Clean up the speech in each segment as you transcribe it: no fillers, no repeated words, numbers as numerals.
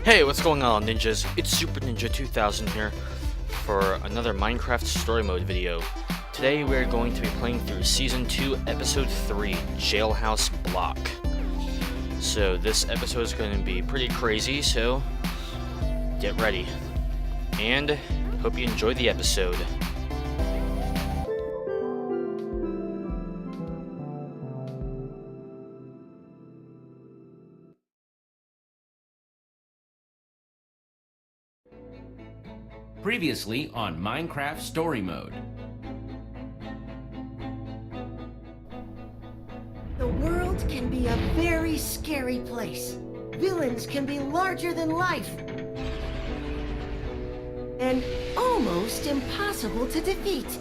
Hey, what's going on, ninjas? It's Super Ninja 2000 here for another Minecraft Story Mode video. Today we're going to be playing through Season 2, Episode 3, Jailhouse Block. So this episode is going to be pretty crazy, so get ready. And hope you enjoy the episode. Previously on Minecraft Story Mode. The world can be a very scary place. Villains can be larger than life. And almost impossible to defeat.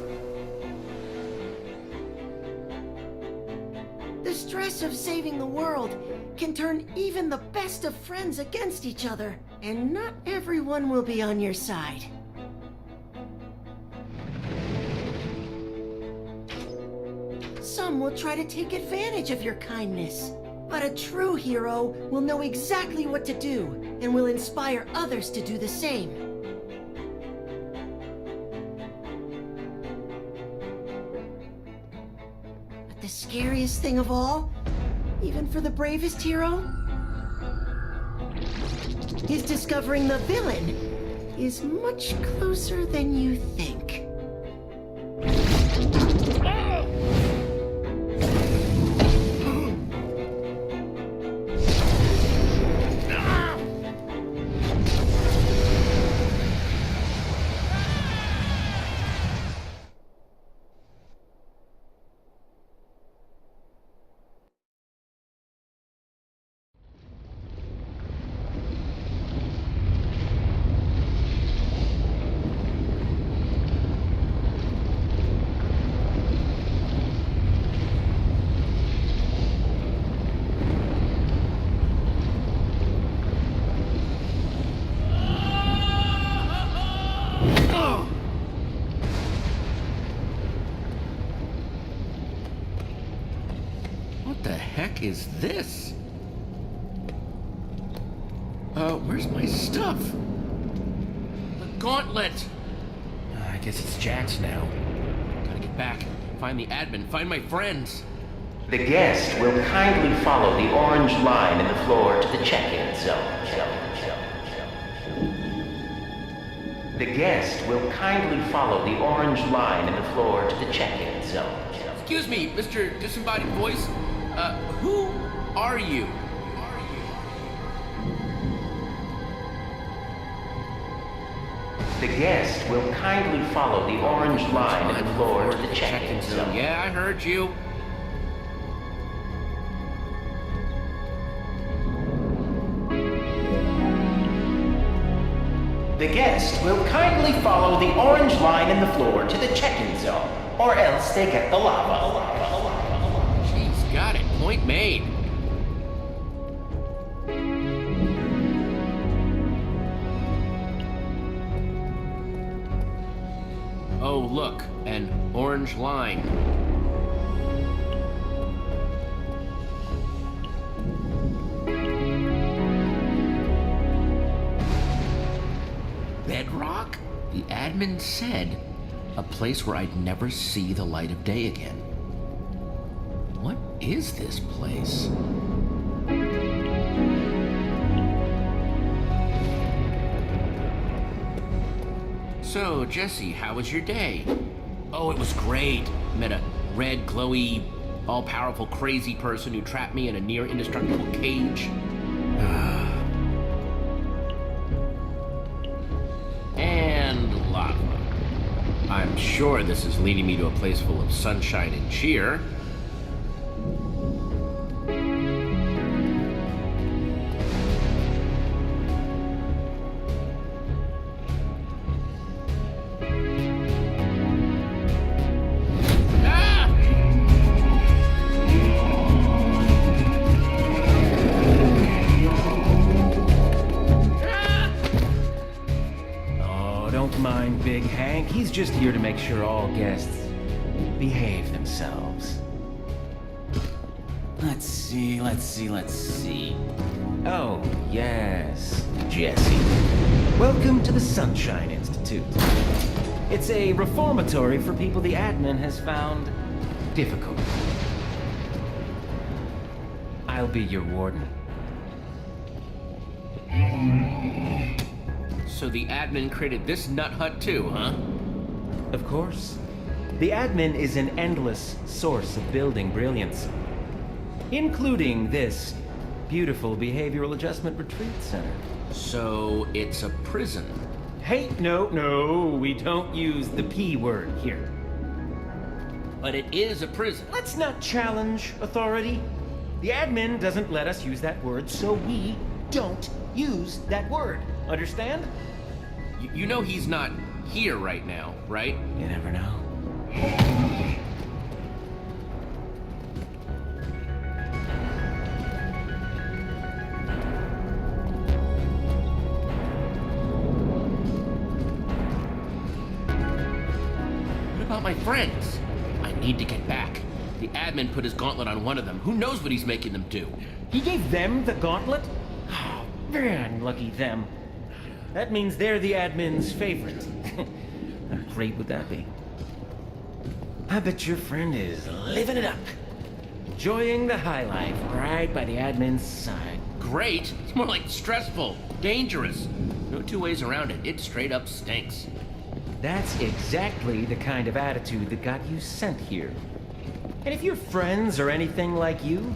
The stress of saving the world can turn even the best of friends against each other. And not everyone will be on your side. Some will try to take advantage of your kindness. But a true hero will know exactly what to do and will inspire others to do the same. But the scariest thing of all, even for the bravest hero, is discovering the villain is much closer than you think. What the heck is this? Where's my stuff? The gauntlet! I guess it's Jack's now. Gotta get back, find the admin, find my friends. The guest will kindly follow the orange line in the floor to the check-in zone. The guest will kindly follow the orange line in the floor to the check-in zone. Excuse me, Mr. Disembodied Voice. Who are you? The guest will kindly follow the orange line in the floor to the check-in zone. Yeah, I heard you. The guest will kindly follow the orange line in the floor to the check-in zone, or else they get the lava. Jeez, got it. Point made. Oh, look, an orange line. Bedrock? The admin said a place where I'd never see the light of day again. What is this place? So, Jesse, how was your day? Oh, it was great. Met a red, glowy, all-powerful, crazy person who trapped me in a near-indestructible cage. And lava. I'm sure this is leading me to a place full of sunshine and cheer. Big Hank. He's just here to make sure all guests behave themselves. Let's see. Oh, yes. Jesse. Welcome to the Sunshine Institute. It's a reformatory for people the admin has found difficult. I'll be your warden. So the admin created this nut hut too, huh? Of course. The admin is an endless source of building brilliance, including this beautiful behavioral adjustment retreat center. So it's a prison. Hey, no, we don't use the P word here. But it is a prison. Let's not challenge authority. The admin doesn't let us use that word, so we don't use that word. Understand? You know he's not here right now, right? You never know. What about my friends? I need to get back. The admin put his gauntlet on one of them. Who knows what he's making them do? He gave them the gauntlet? Oh, man, lucky them. That means they're the admin's favorite. How great would that be? I bet your friend is living it up. Enjoying the high life right by the admin's side. Great. It's more like stressful, dangerous. No two ways around it. It straight up stinks. That's exactly the kind of attitude that got you sent here. And if your friends are anything like you,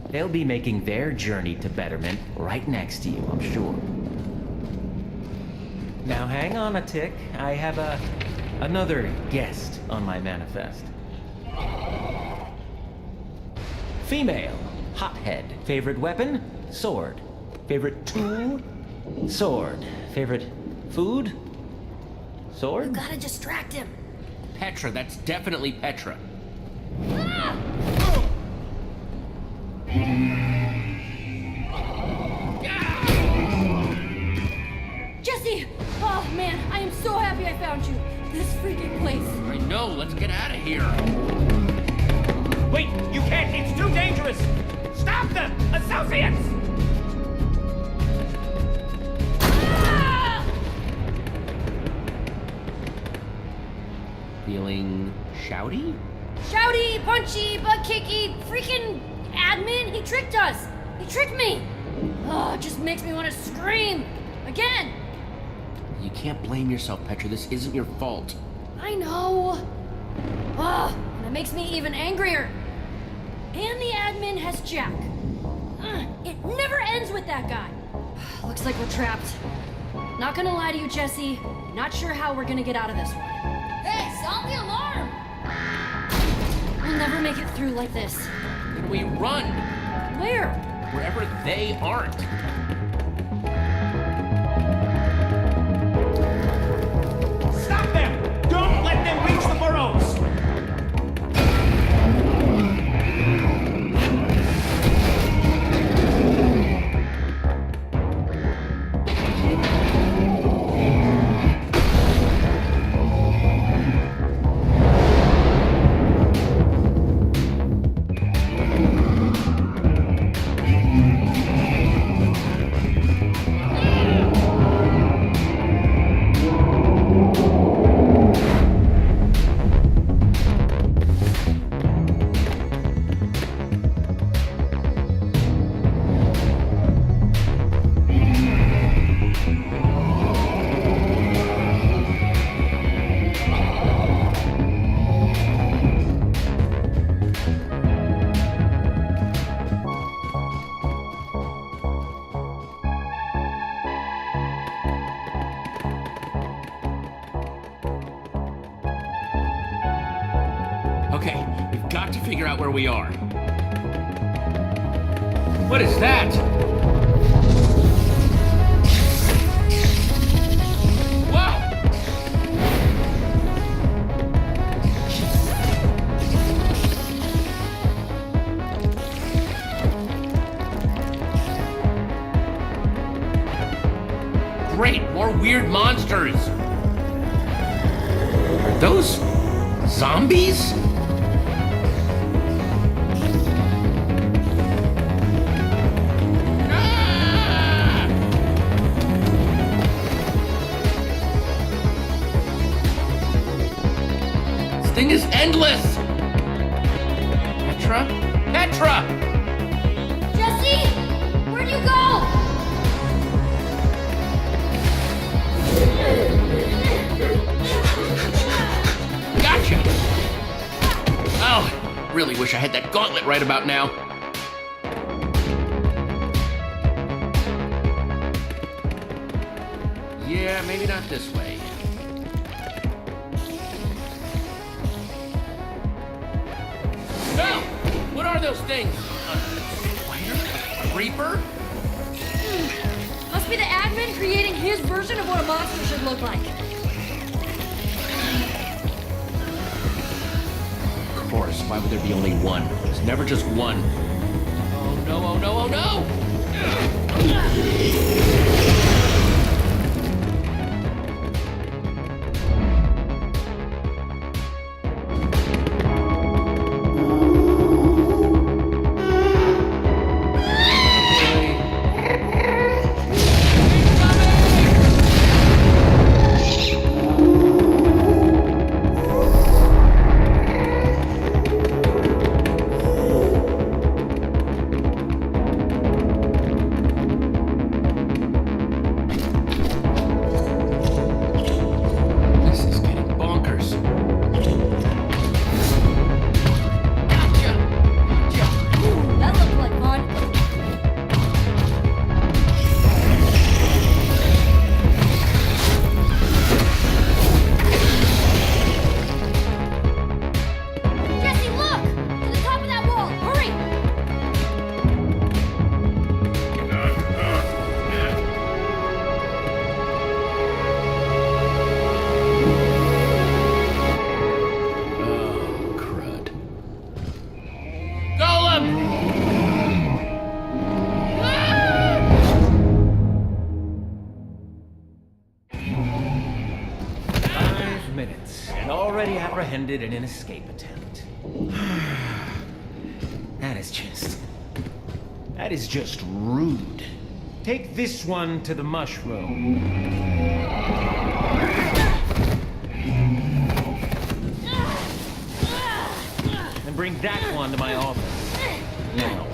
they'll be making their journey to betterment right next to you, I'm sure. Now hang on a tick. I have another guest on my manifest. Female, hothead. Favorite weapon? Sword. Favorite tool? Sword. Favorite food? Sword? Gotta distract him. Petra, that's definitely Petra. Jesse! Oh man, I am so happy I found you. This freaking place. I know, let's get out of here. Wait, you can't! It's too dangerous! Stop them! Associates! Ah! Feeling shouty? Shouty, punchy, butt kicky, freaking admin, he tricked us. He tricked me. Oh, it just makes me want to scream. Again. You can't blame yourself, Petra. This isn't your fault. I know. Oh, and it makes me even angrier. And the admin has Jack. It never ends with that guy. Looks like we're trapped. Not gonna lie to you, Jesse. Not sure how we're gonna get out of this one. Hey, sound the alarm! We'll never make it through like this. Then we run. Where? Wherever they aren't. Stop them! Don't let them reach the burrows! Okay, we've got to figure out where we are. What is that? Whoa! Great, more weird monsters. Are those zombies? is endless! Petra? Petra! Jesse! Where'd you go? Gotcha! Oh, really wish I had that gauntlet right about now. Yeah, maybe not this way. No! What are those things? A spider? A creeper? Must be the admin creating his version of what a monster should look like. Of course, why would there be only one? There's never just one. Oh no, oh no, oh no! That looked like fun. Jesse, look! To the top of that wall! Hurry! Oh, crud. Golem! 5 minutes, and already apprehended in an escape attempt. That is just rude. Take this one to the mushroom. And bring that one to my office. Now.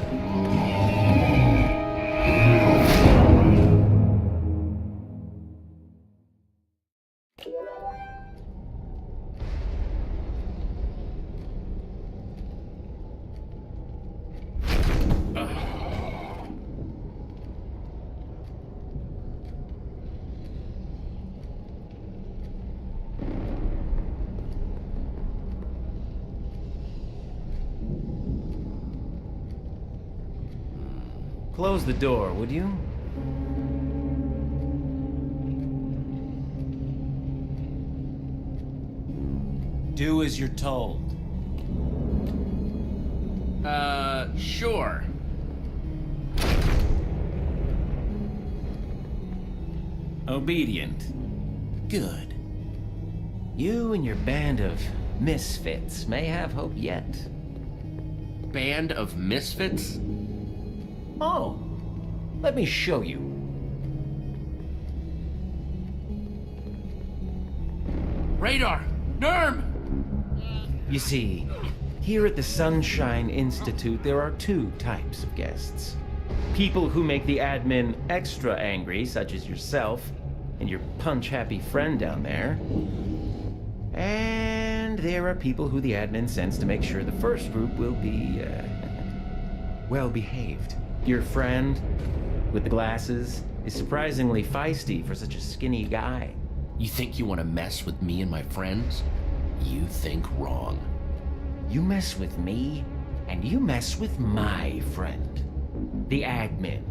Close the door, would you? Do as you're told. Sure. Obedient. Good. You and your band of misfits may have hope yet. Band of misfits? Oh, let me show you. Radar! Nerm! You see, here at the Sunshine Institute, there are two types of guests. People who make the admin extra angry, such as yourself and your punch-happy friend down there. And there are people who the admin sends to make sure the first group will be, well-behaved. Your friend, with the glasses, is surprisingly feisty for such a skinny guy. You think you want to mess with me and my friends? You think wrong. You mess with me, and you mess with my friend, the admin.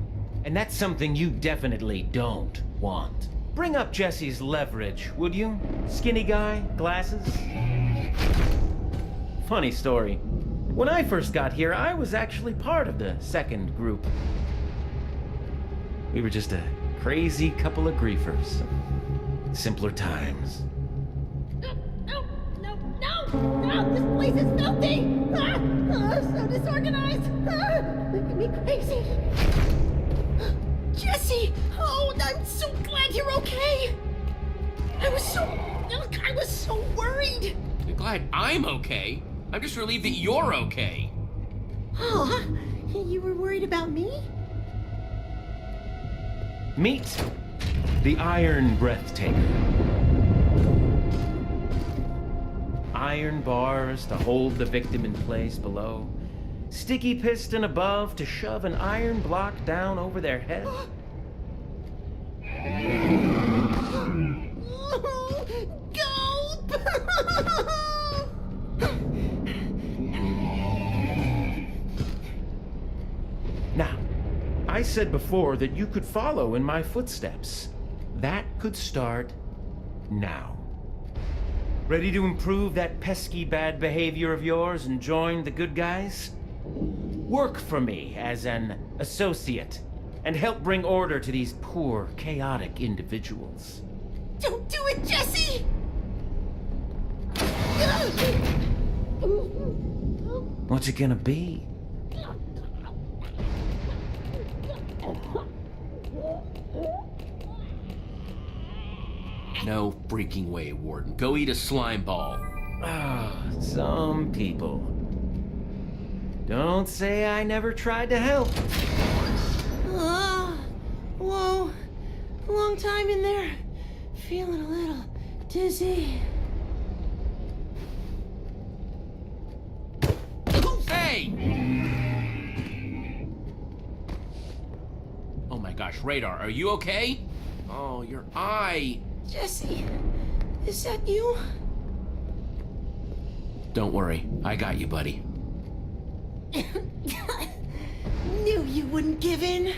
And that's something you definitely don't want. Bring up Jesse's leverage, would you? Skinny guy, glasses? Funny story. When I first got here, I was actually part of the second group. We were just a crazy couple of griefers. Simpler times. No, this place is filthy! So disorganized! Making me crazy! Jesse! Oh, I'm so glad you're okay! I was so worried! glad I'm okay. I'm just relieved that you're okay. Oh, you were worried about me? Meet the Iron Breathtaker. Iron bars to hold the victim in place below. Sticky piston above to shove an iron block down over their head. Go! Now, I said before that you could follow in my footsteps. That could start now. Ready to improve that pesky bad behavior of yours and join the good guys? Work for me as an associate and help bring order to these poor, chaotic individuals. Don't do it, Jesse! What's it gonna be? No freaking way, Warden. Go eat a slime ball. Ah, some people. Don't say I never tried to help. Whoa. Long time in there. Feeling a little dizzy. Hey! Oh my gosh, Radar, are you okay? Oh, your eye. Jesse, is that you? Don't worry, I got you, buddy. Knew you wouldn't give in.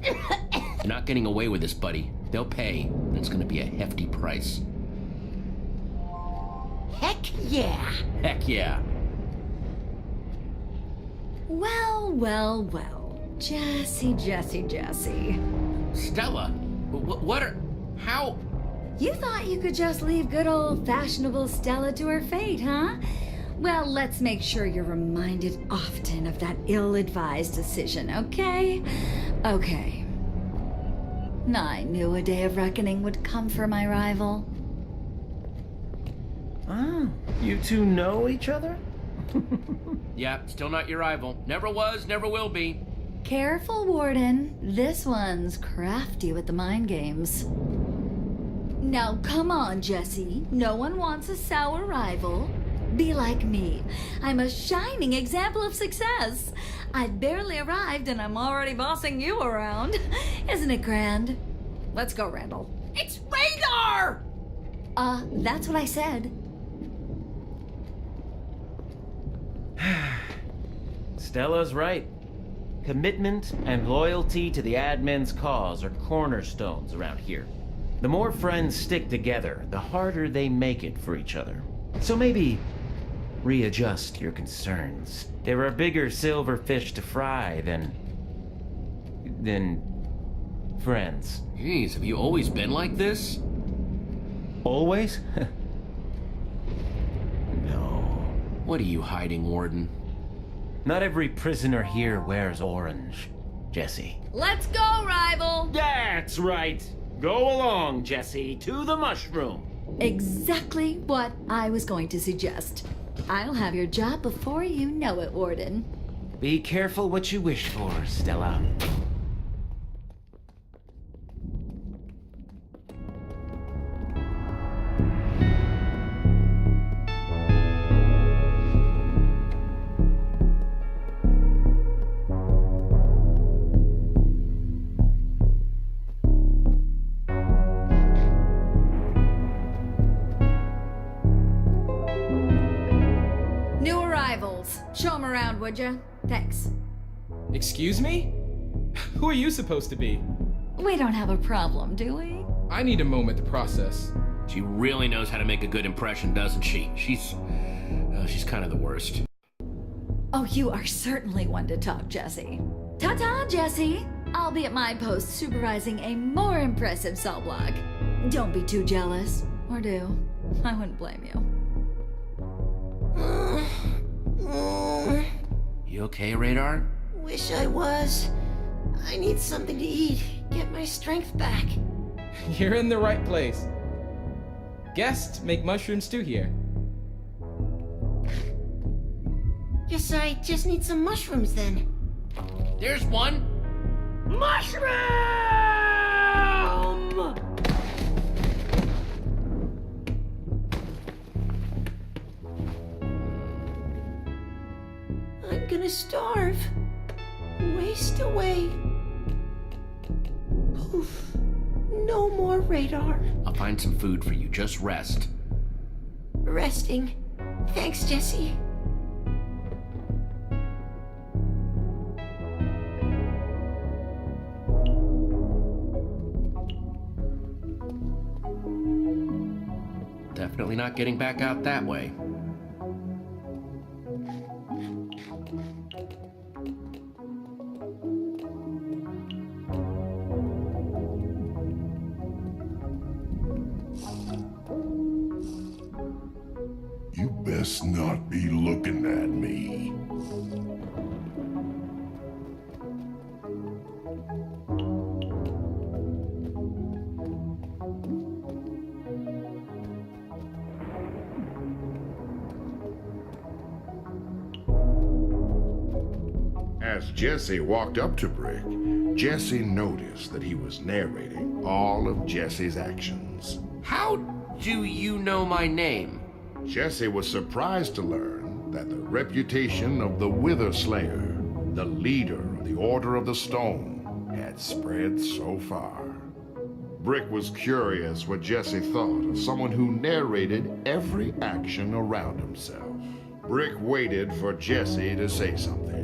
You're not getting away with this, buddy. They'll pay, and it's gonna be a hefty price. Heck yeah! Heck yeah. Well. Jesse. Stella, what are... How... You thought you could just leave good old fashionable Stella to her fate, huh? Well, let's make sure you're reminded often of that ill-advised decision, okay? Okay. I knew a day of reckoning would come for my rival. Ah, you two know each other? Yeah, still not your rival. Never was, never will be. Careful, Warden. This one's crafty with the mind games. Now, come on, Jesse. No one wants a sour rival. Be like me. I'm a shining example of success. I've barely arrived and I'm already bossing you around. Isn't it grand? Let's go, Randall. It's Radar! That's what I said. Stella's right. Commitment and loyalty to the admin's cause are cornerstones around here. The more friends stick together, the harder they make it for each other. So maybe readjust your concerns. There are bigger silver fish to fry than friends. Jeez, have you always been like this? Always? No. What are you hiding, Warden? Not every prisoner here wears orange, Jesse. Let's go, rival! That's right. Go along, Jesse, to the mushroom. Exactly what I was going to suggest. I'll have your job before you know it, Warden. Be careful what you wish for, Stella. Show him around, would ya? Thanks. Excuse me? Who are you supposed to be? We don't have a problem, do we? I need a moment to process. She really knows how to make a good impression, doesn't she? She's kind of the worst. Oh, you are certainly one to talk, Jesse. Ta-ta, Jesse! I'll be at my post supervising a more impressive cell block. Don't be too jealous. Or do. I wouldn't blame you. You okay, Radar? Wish I was. I need something to eat. Get my strength back. You're in the right place. Guests make mushroom stew here. Guess I just need some mushrooms then. There's one. Mushroom! I'm gonna starve. Waste away. Poof. No more radar. I'll find some food for you. Just rest. Resting. Thanks, Jesse. Definitely not getting back out that way. You best not be looking at me. As Jesse walked up to Brick, Jesse noticed that he was narrating all of Jesse's actions. How do you know my name? Jesse was surprised to learn that the reputation of the Wither Slayer, the leader of the Order of the Stone, had spread so far. Brick was curious what Jesse thought of someone who narrated every action around himself. Brick waited for Jesse to say something.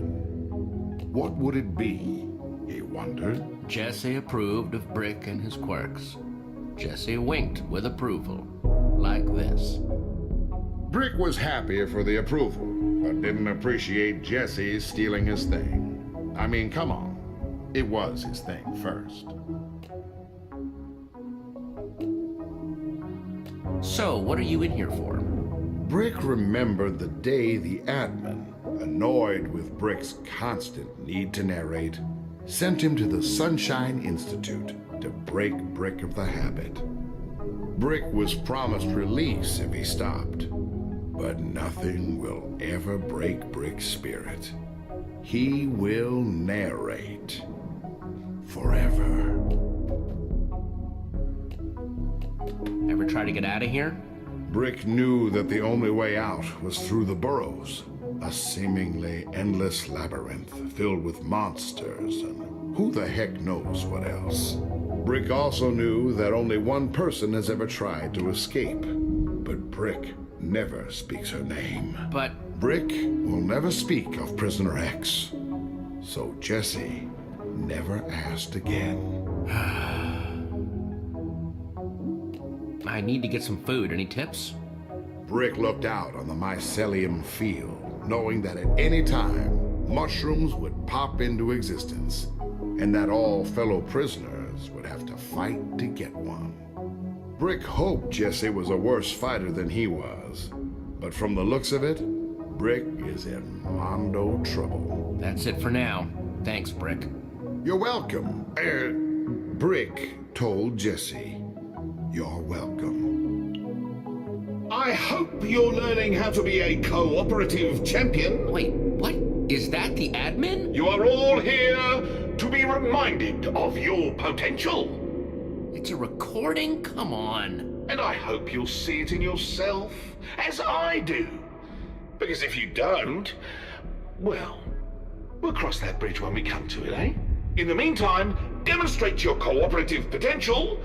What would it be? He wondered. Jesse approved of Brick and his quirks. Jesse winked with approval, like this. Brick was happy for the approval, but didn't appreciate Jesse stealing his thing. I mean, come on. It was his thing first. So, what are you in here for? Brick remembered the day the admin, annoyed with Brick's constant need to narrate, sent him to the Sunshine Institute to break Brick of the habit. Brick was promised release if he stopped, but nothing will ever break Brick's spirit. He will narrate forever. Ever try to get out of here? Brick knew that the only way out was through the burrows, a seemingly endless labyrinth filled with monsters and who the heck knows what else. Brick also knew that only one person has ever tried to escape, but Brick never speaks her name. But Brick will never speak of Prisoner X, so Jesse never asked again. I need to get some food. Any tips? Brick looked out on the mycelium field, knowing that at any time, mushrooms would pop into existence, and that all fellow prisoners would have to fight to get one. Brick hoped Jesse was a worse fighter than he was, but from the looks of it, Brick is in mondo trouble. That's it for now. Thanks, Brick. You're welcome. Brick told Jesse. You're welcome. I hope you're learning how to be a cooperative champion. Wait, what? Is that the admin? You are all here to be reminded of your potential. It's a recording? Come on. And I hope you'll see it in yourself, as I do. Because if you don't, well, we'll cross that bridge when we come to it, eh? In the meantime, demonstrate your cooperative potential,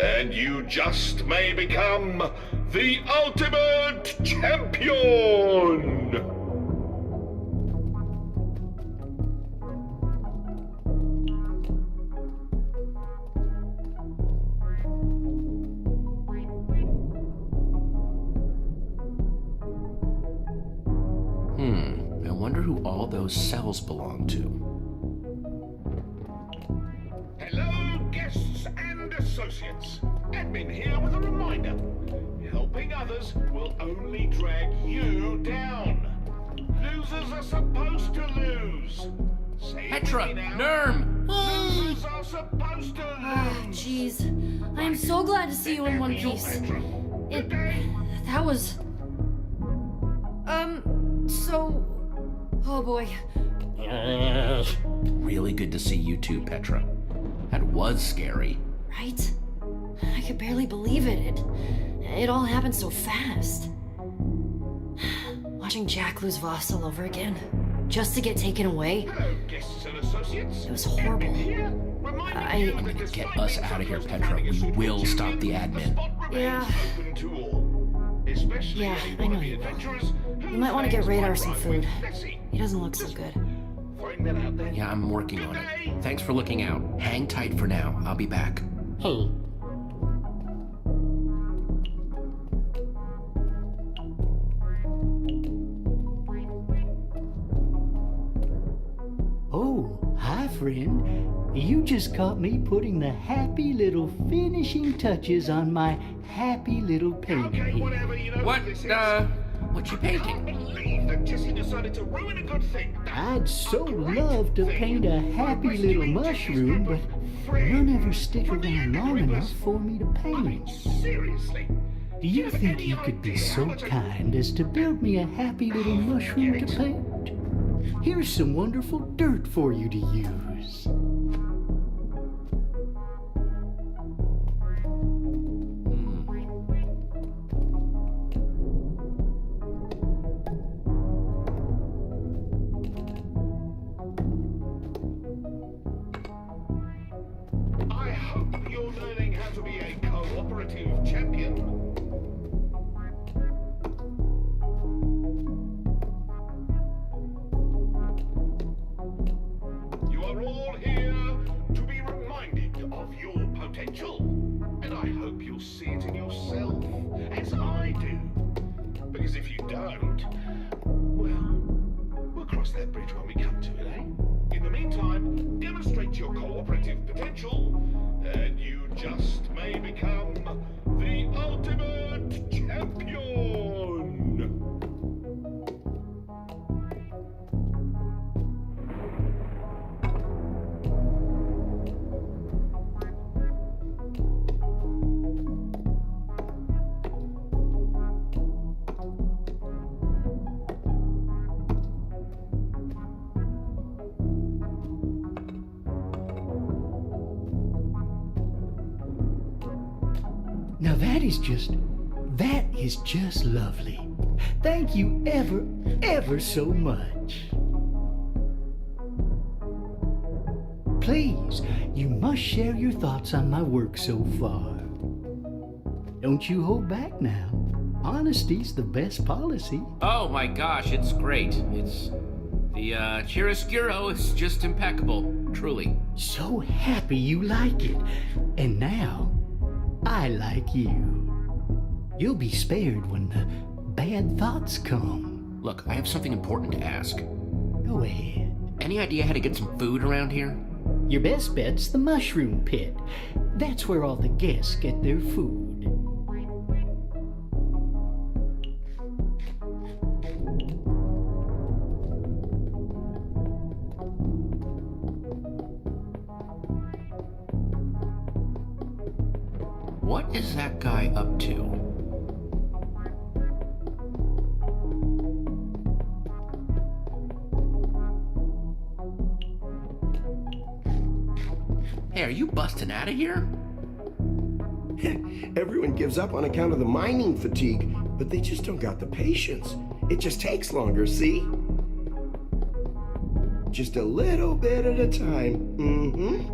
and you just may become the ultimate champion! I wonder who all those cells belong to. Hello, guests and associates. Admin here with a reminder. Helping others will only drag you down. Losers are supposed to lose. Say it with Petra! me now. Nurm! Others are supposed to Ah, lose. jeez. I am so glad to see you in one piece. That was... so... Oh boy. Really good to see you too, Petra. That was scary. Right? I could barely believe it. It all happened so fast. Watching Jack lose Voss all over again, just to get taken away, Hello, guests and associates. it was horrible. Here, reminding you that Get despite us being out of here, supposed to Petra. be We a will super stop the champion, admin. spot remains Yeah. open to all. Especially Yeah, any I know wannabe you will. adventurers who You might want to get fans Radar might some run food. with Bessie. He doesn't look so good. Throwing that out there. Yeah, I'm working on it. Thanks for looking out. Hang tight for now. I'll be back. Hey. Oh, hi, friend. You just caught me putting the happy little finishing touches on my happy little painting Okay, here. whatever, you know What, this is. what you I painting? can't believe that Jesse decided to ruin a good thing. I'd so Great love to thing. paint a By happy rescuing little Jesse's mushroom, group but of friends none ever stick from the around end of long Rivers. enough for me to I mean, paint. seriously. Do you have think any you could be idea so how much I- kind as to build me a happy little mushroom to paint? Here's some wonderful dirt for you to use. I hope you're learning how to be a cooperative champion. You are all here to be reminded of your potential. And I hope you'll see it in yourself, as I do. Because if you don't, well, we'll cross that bridge when we come to it, eh? In the meantime, demonstrate your cooperative potential, and you just may become the ultimate champion! Now that is just lovely. Thank you ever so much. Please, you must share your thoughts on my work so far. Don't you hold back now. Honesty's the best policy. Oh my gosh, it's great. It's... The, chiaroscuro is just impeccable. Truly. So happy you like it. And now, I like you. You'll be spared when the bad thoughts come. Look, I have something important to ask. Go ahead. Any idea how to get some food around here? Your best bet's the mushroom pit. That's where all the guests get their food. What is that guy up to? Hey, are you busting out of here? Everyone gives up on account of the mining fatigue, but they just don't got the patience. It just takes longer, see? Just a little bit at a time. Mm-hmm.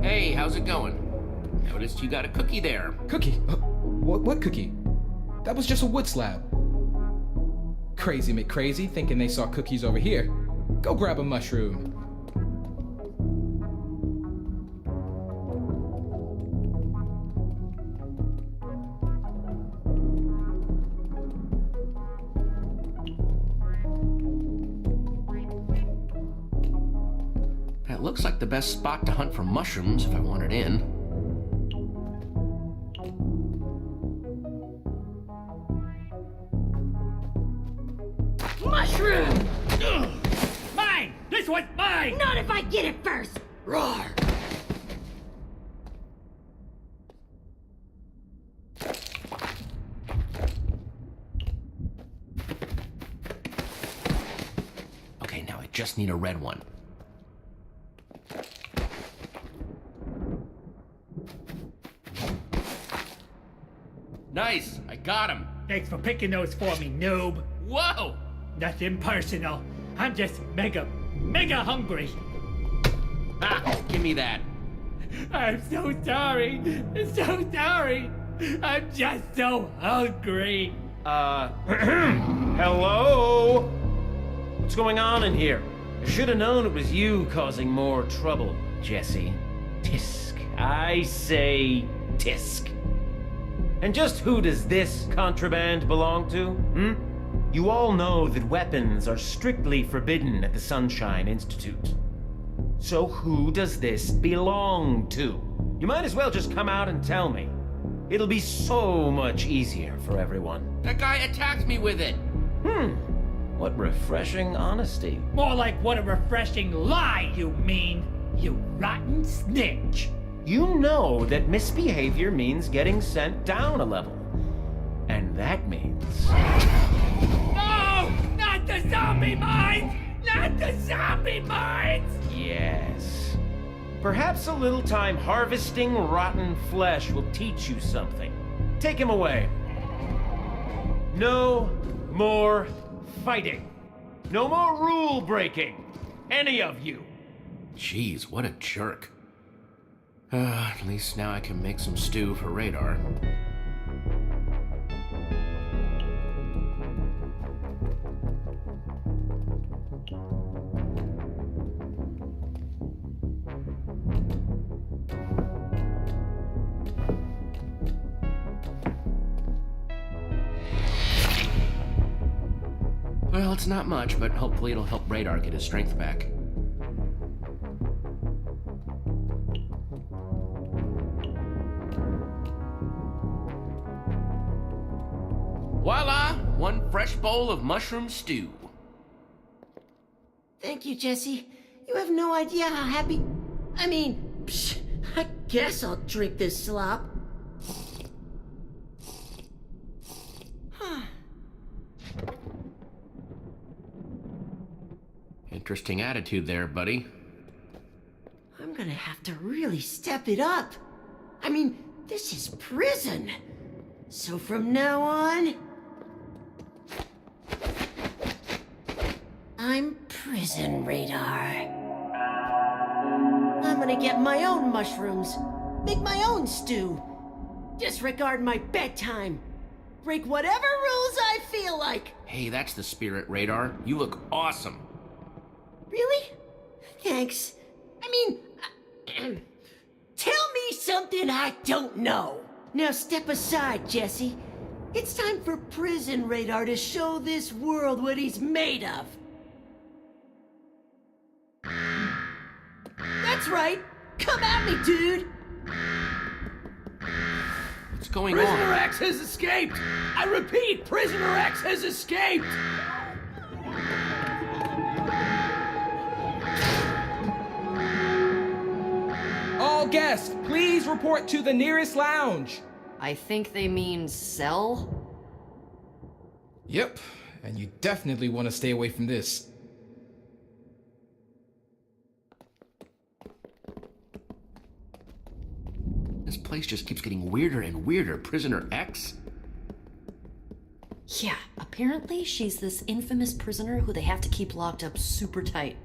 Hey, how's it going? Noticed you got a cookie there. Cookie? What cookie? That was just a wood slab. Crazy McCrazy thinking they saw cookies over here. Go grab a mushroom. looks like the best spot to hunt for mushrooms if I wanted in. Mushroom! Mine! This one's mine! Not if I get it first! Roar! Okay, now I just need a red one. Nice! I got him! Thanks for picking those for me, noob. Whoa! Nothing personal. I'm just mega hungry. Ah! Give me that! I'm so sorry. So sorry. I'm just so hungry. Hello? What's going on in here? I should have known it was you causing more trouble, Jesse. Tisk. I say tisk. And just who does this contraband belong to, You all know that weapons are strictly forbidden at the Sunshine Institute. So who does this belong to? You might as well just come out and tell me. It'll be so much easier for everyone. That guy attacked me with it! What refreshing honesty. More like what a refreshing lie you mean, you rotten snitch. You know that misbehavior means getting sent down a level. And that means... No! Not the zombie mines! Not the zombie mines! Yes. Perhaps a little time harvesting rotten flesh will teach you something. Take him away. No more fighting. No more rule breaking. Any of you. Jeez, what a jerk. At least now I can make some stew for Radar. Well, it's not much, but hopefully it'll help Radar get his strength back. Voila! One fresh bowl of mushroom stew. Thank you, Jesse. You have no idea how happy... I guess I'll drink this slop. Interesting attitude there, buddy. I'm gonna have to really step it up. This is prison. So from now on... I'm Prison Radar. I'm gonna get my own mushrooms, make my own stew, disregard my bedtime, break whatever rules I feel like. Hey, that's the spirit, Radar. You look awesome. Really? Thanks. Tell me something I don't know. Now step aside, Jesse. It's time for Prison Radar to show this world what he's made of. That's right. Come at me, dude. What's going Prisoner on? X has escaped! I repeat, Prisoner X has escaped! All guests, please report to the nearest lounge. I think they mean cell? Yep, and you definitely want to stay away from this. This place just keeps getting weirder and weirder. Prisoner X? Yeah, apparently she's this infamous prisoner who they have to keep locked up super tight.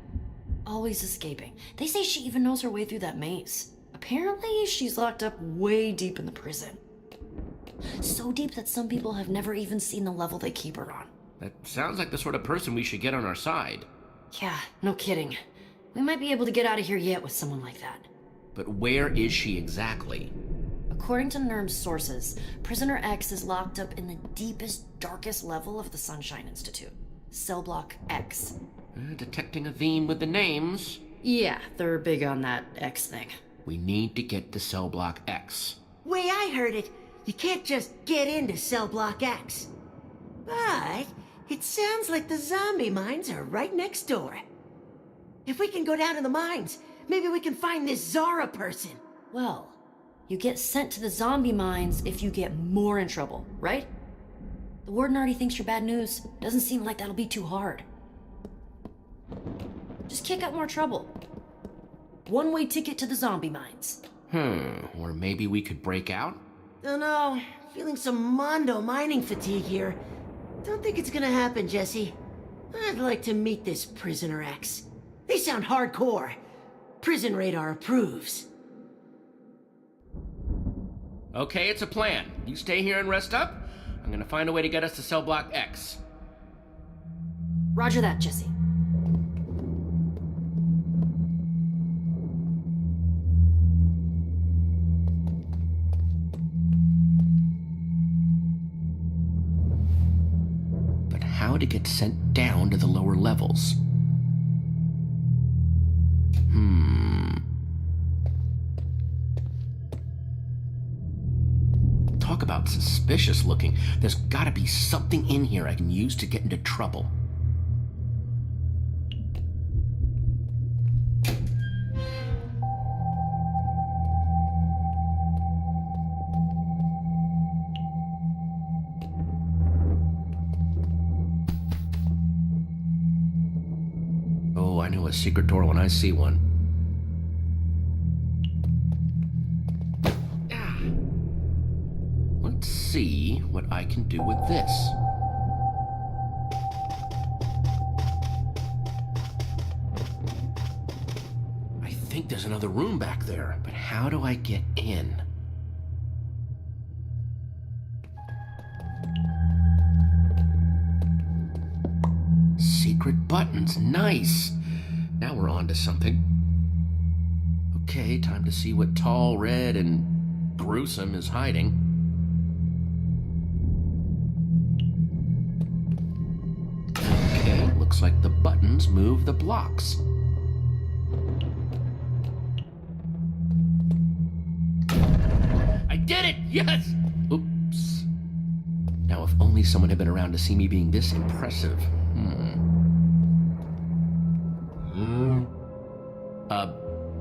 Always escaping. They say she even knows her way through that maze. Apparently she's locked up way deep in the prison. So deep that some people have never even seen the level they keep her on. That sounds like the sort of person we should get on our side. Yeah, no kidding. We might be able to get out of here yet with someone like that. But where is she exactly? According to NERM's sources, Prisoner X is locked up in the deepest, darkest level of the Sunshine Institute. Cell Block X. Detecting a theme with the names. Yeah, they're big on that X thing. We need to get to cell block X. Way I heard it, you can't just get into Cell Block X. But it sounds like the zombie mines are right next door. If we can go down to the mines, maybe we can find this Zara person. Well, you get sent to the zombie mines if you get more in trouble, right? The warden already thinks you're bad news. Doesn't seem like that'll be too hard. Just kick up more trouble. One-way ticket to the zombie mines. Or maybe we could break out? Don't know. Feeling some Mondo mining fatigue here. Don't think it's gonna happen, Jesse. I'd like to meet this Prisoner X. They sound hardcore. Prison Radar approves. Okay, it's a plan. You stay here and rest up. I'm gonna find a way to get us to cell block X. Roger that, Jesse. But how to get sent down to the lower levels? Talk about suspicious looking. There's gotta be something in here I can use to get into trouble. Oh, I know a secret door when I see one. Let's see what I can do with this. I think there's another room back there, but how do I get in? Secret buttons, nice! Now we're on to something. Okay, time to see what tall, red, and gruesome is hiding. Okay, looks like the buttons move the blocks. I did it! Yes! Oops. Now, if only someone had been around to see me being this impressive.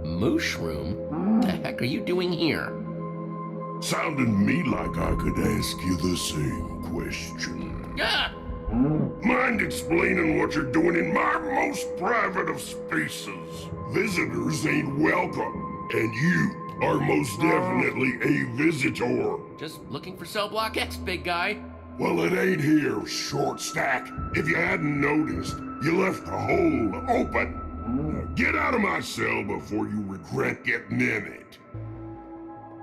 Moosh room? The heck are you doing here? Sounded to me like I could ask you the same question. Ah! Mind explaining what you're doing in my most private of spaces? Visitors ain't welcome, and you are most definitely a visitor. Just looking for cell block X, big guy. Well, it ain't here, short stack. If you hadn't noticed, you left the hole open. Now get out of my cell before you regret getting in it.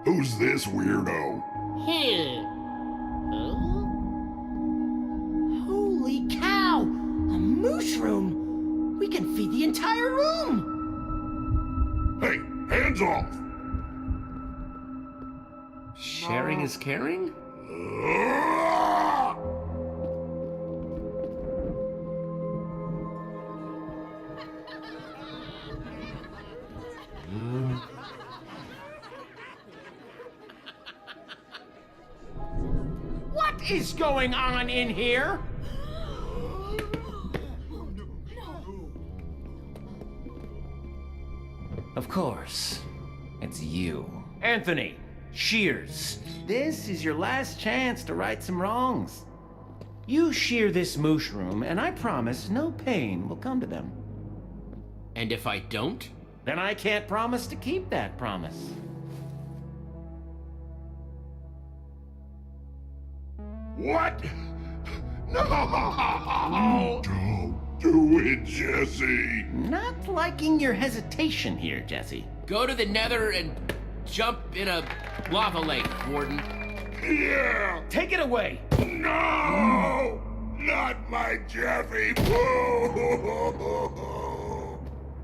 Who's this weirdo? Holy cow! A moosh room! We can feed the entire room! Hey, hands off! Sharing is caring? What is going on in here? Of course, it's you. Anthony, Shears, this is your last chance to right some wrongs. You shear this moosh room, and I promise no pain will come to them. And if I don't? Then I can't promise to keep that promise. What? No! Don't do it, Jesse! Not liking your hesitation here, Jesse. Go to the nether and jump in a lava lake, Warden. Yeah! Take it away! No! Not my Jeffy!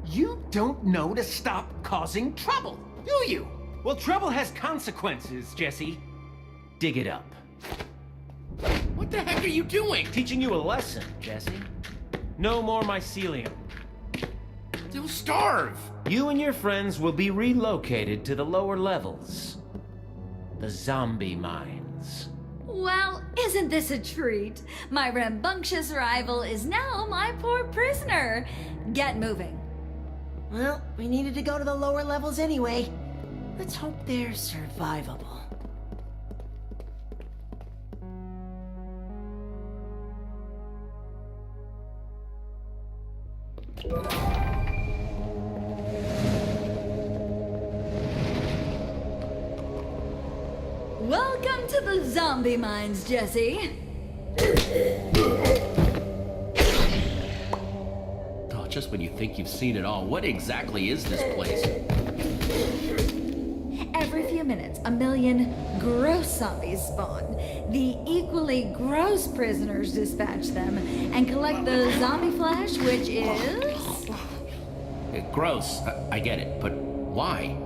You don't know to stop causing trouble, do you? Well, trouble has consequences, Jesse. Dig it up. What the heck are you doing? Teaching you a lesson, Jesse. No more mycelium. They'll starve. You and your friends will be relocated to the lower levels. The zombie mines. Well, isn't this a treat? My rambunctious rival is now my poor prisoner. Get moving. Well, we needed to go to the lower levels anyway. Let's hope they're survivable. Welcome to the zombie mines, Jesse. Oh, just when you think you've seen it all, what exactly is this place? Every few minutes, a million gross zombies spawn. The equally gross prisoners dispatch them and collect the zombie flesh, which is... Gross. I get it, but why?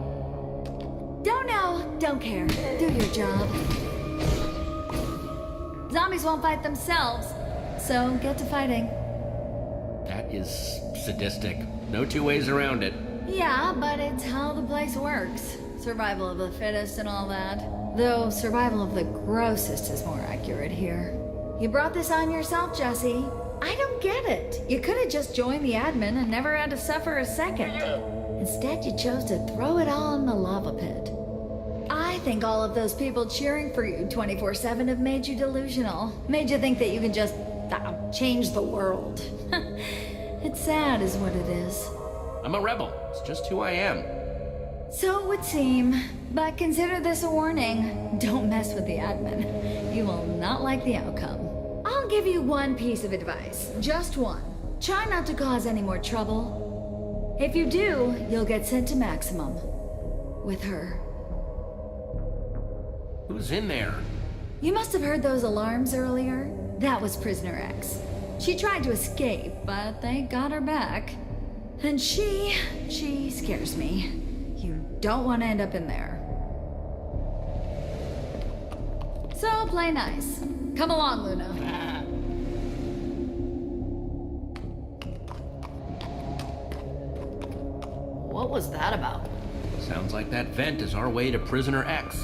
Don't know, don't care. Do your job. Zombies won't fight themselves, so get to fighting. That is sadistic. No two ways around it. Yeah, but it's how the place works. Survival of the fittest and all that. Though survival of the grossest is more accurate here. You brought this on yourself, Jesse. I don't get it. You could have just joined the admin and never had to suffer a second. Instead, you chose to throw it all in the lava pit. I think all of those people cheering for you 24/7 have made you delusional. Made you think that you can just change the world. It's sad is what it is. I'm a rebel. It's just who I am. So it would seem. But consider this a warning. Don't mess with the admin. You will not like the outcome. I'll give you one piece of advice. Just one. Try not to cause any more trouble. If you do, you'll get sent to maximum. With her. Who's in there? You must have heard those alarms earlier. That was Prisoner X. She tried to escape, but they got her back. And she scares me. You don't want to end up in there. So play nice. Come along, Luna. What was that about? Sounds like that vent is our way to Prisoner X.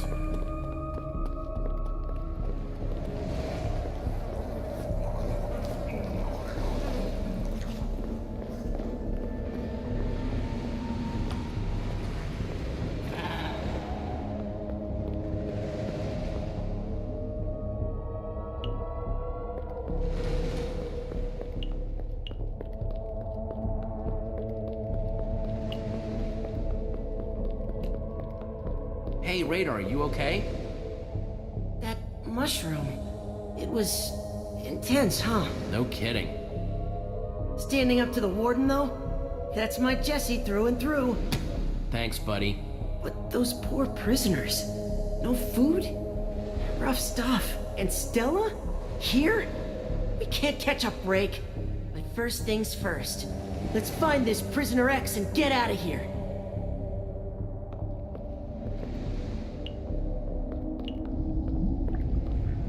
Hey, Radar, you okay? That mushroom, it was intense, huh? No kidding. Standing up to the warden, though? That's my Jesse through and through. Thanks, buddy. But those poor prisoners. No food? Rough stuff. And Stella? Here? We can't catch a break. But first things first. Let's find this Prisoner X and get out of here.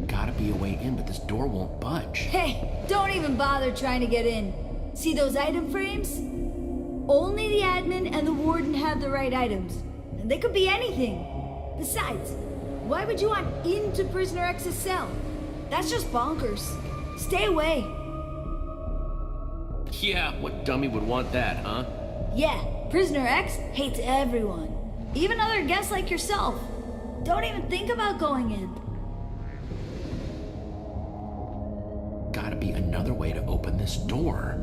Gotta be a way in, but this door won't budge. Hey, don't even bother trying to get in. See those item frames? Only the admin and the warden have the right items. And they could be anything. Besides, why would you want into Prisoner X's cell? That's just bonkers. Stay away. Yeah, what dummy would want that, huh? Yeah, Prisoner X hates everyone. Even other guests like yourself. Don't even think about going in. Gotta be another way to open this door.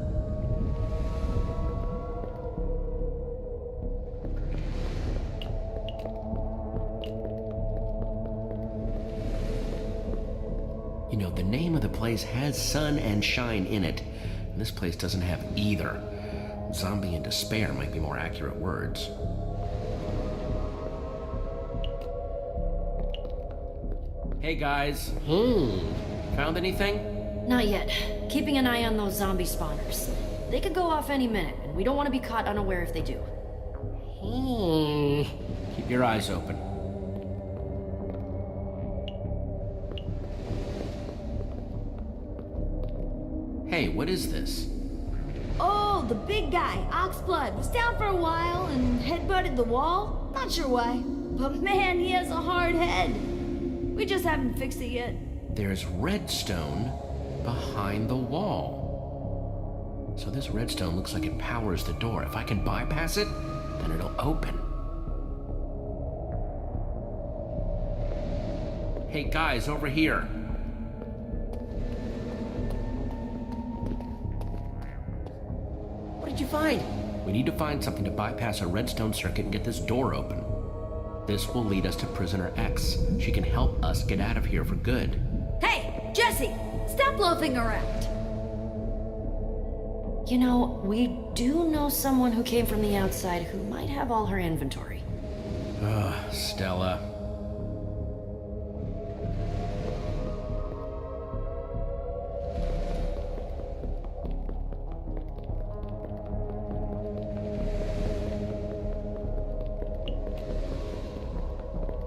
You know, the name of the place has sun and shine in it, and this place doesn't have either. Zombie and despair might be more accurate words. Hey guys. Found anything? Not yet. Keeping an eye on those zombie spawners. They could go off any minute, and we don't want to be caught unaware if they do. Keep your eyes open. Hey, what is this? Oh, know, the big guy, Oxblood, was down for a while and headbutted the wall. Not sure why. But man, he has a hard head. We just haven't fixed it yet. There's redstone behind the wall. So this redstone looks like it powers the door. If I can bypass it, then it'll open. Hey guys, over here. What did you find? We need to find something to bypass a redstone circuit and get this door open. This will lead us to Prisoner X. She can help us get out of here for good. Hey, Jesse, stop loafing around. You know, we do know someone who came from the outside who might have all her inventory. Ugh, Stella.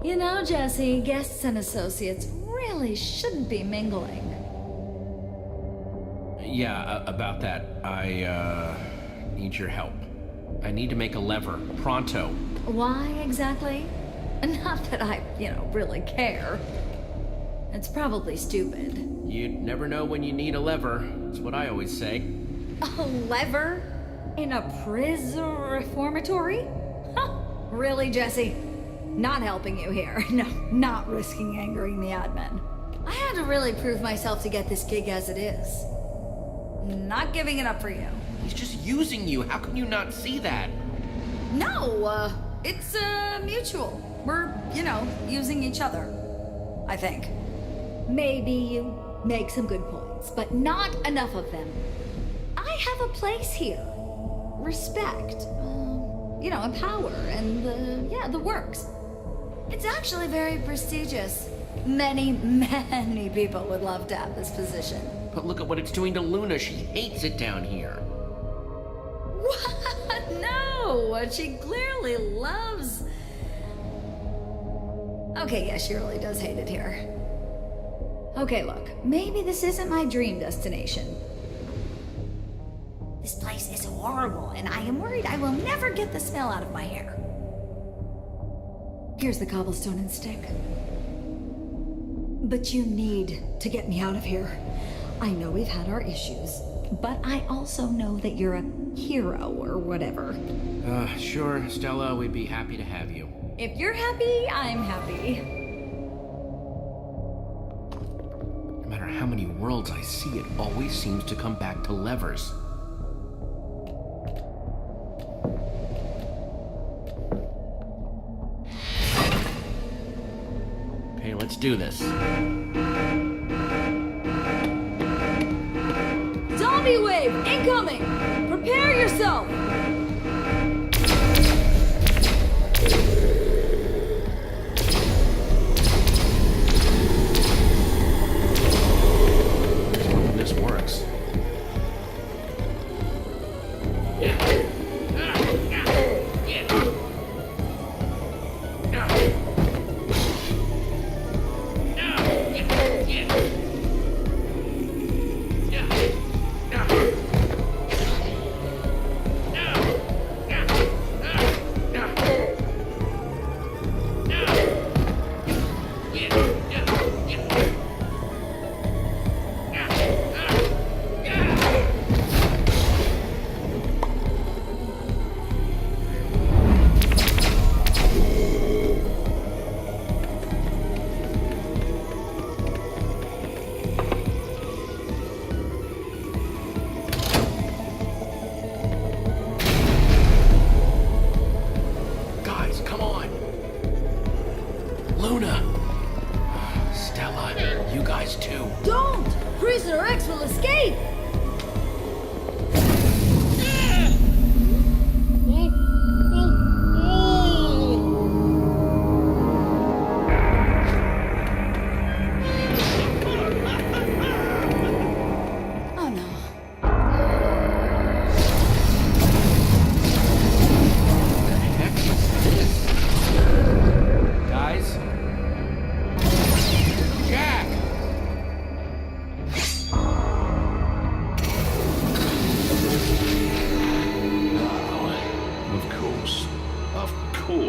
You know, Jesse, guests and associates really shouldn't be mingling. Yeah, about that. I need your help. I need to make a lever. Pronto. Why exactly? Not that I, really care. It's probably stupid. You never know when you need a lever. That's what I always say. A lever? In a prison reformatory? Huh. Really, Jesse? Not helping you here. No, not risking angering the admin. I had to really prove myself to get this gig as it is. Not giving it up for you. He's just using you. How can you not see that? No, it's mutual. We're, using each other. I think. Maybe you make some good points, but not enough of them. I have a place here. Respect. And power and the works. It's actually very prestigious. Many people would love to have this position. But look at what it's doing to Luna. She hates it down here. What? No, she clearly loves... Okay, yeah, she really does hate it here. Okay, look, maybe this isn't my dream destination. This place is horrible, and I am worried I will never get the smell out of my hair. Here's the cobblestone and stick. But you need to get me out of here. I know we've had our issues, but I also know that you're a hero or whatever. Sure, Stella, we'd be happy to have you. If you're happy, I'm happy. No matter how many worlds I see, it always seems to come back to levers. Okay, let's do this. Zombie wave incoming! Prepare yourself! This works.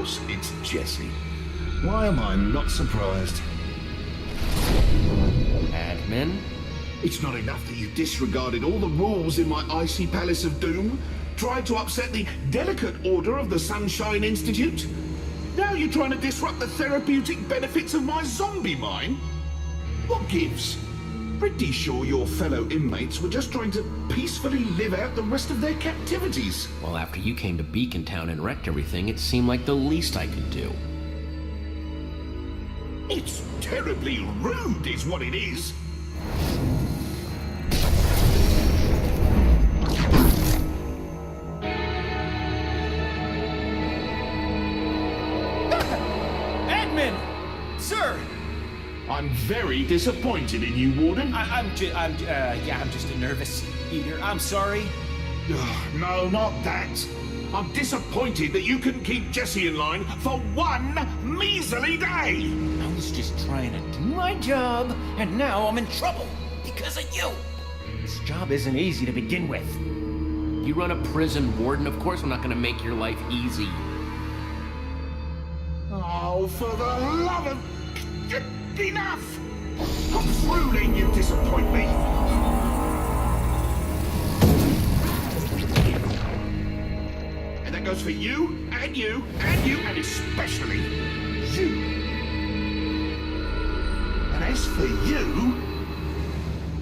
course, it's Jesse. Why am I not surprised? Admin? It's not enough that you disregarded all the rules in my icy palace of doom, tried to upset the delicate order of the Sunshine Institute. Now you're trying to disrupt the therapeutic benefits of my zombie mine? What gives? Pretty sure your fellow inmates were just trying to peacefully live out the rest of their captivities. Well, after you came to Beacon Town and wrecked everything, it seemed like the least I could do. It's terribly rude, is what it is. Admin! Sir! I'm very disappointed in you, Warden. I'm just a nervous eater. I'm sorry. No, not that. I'm disappointed that you couldn't keep Jesse in line for one measly day. I was just trying to do my job, and now I'm in trouble because of you. This job isn't easy to begin with. You run a prison, Warden. Of course I'm not gonna make your life easy. Oh, for the love of... Enough! I'm through letting you disappoint me. And that goes for you, and you, and you, and especially you. And as for you,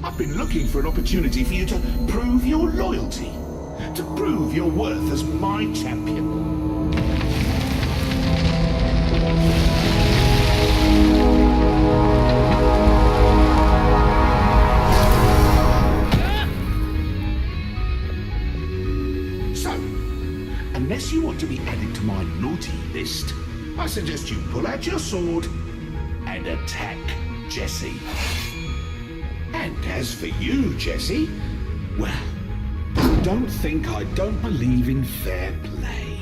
I've been looking for an opportunity for you to prove your loyalty, to prove your worth as my champion. Unless you want to be added to my naughty list, I suggest you pull out your sword and attack Jesse. And as for you, Jesse, well, don't think I don't believe in fair play.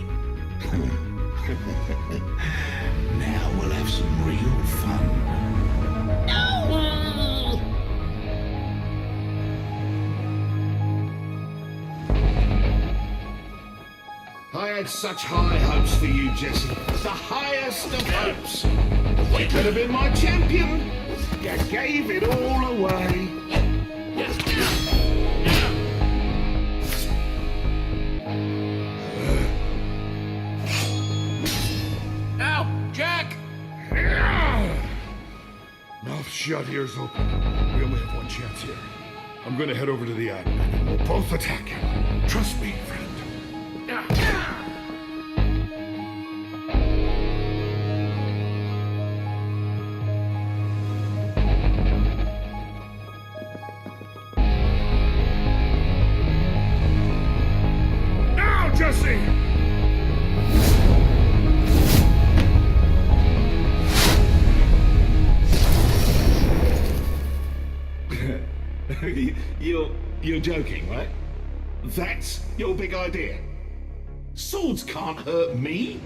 Now we'll have some real fun. No! I had such high hopes for you, Jesse. The highest of hopes. You could have been my champion. You gave it all away. Ow! Jack! Mouth shut, ears open. We only have one chance here. I'm gonna head over to the admin and we'll both attack him. Trust me, friend. Now, Jesse! You're joking, right? That's your big idea. Swords can't hurt me.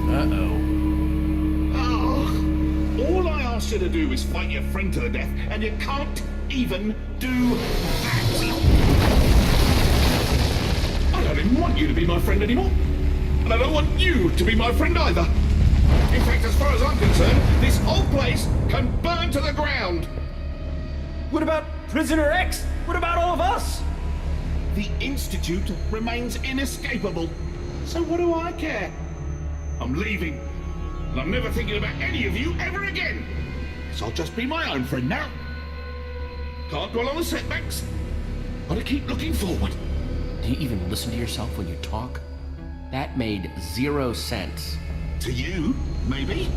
Uh-oh. Oh, all I asked you to do is fight your friend to the death, and you can't even do that. I don't even want you to be my friend anymore. And I don't want you to be my friend either. In fact, as far as I'm concerned, this whole place can burn to the ground. What about Prisoner X? What about all of us? The Institute remains inescapable. So what do I care? I'm leaving. And I'm never thinking about any of you ever again. So I'll just be my own friend now. Can't dwell on the setbacks. Gotta keep looking forward. Do you even listen to yourself when you talk? That made 0 sense. To you, maybe.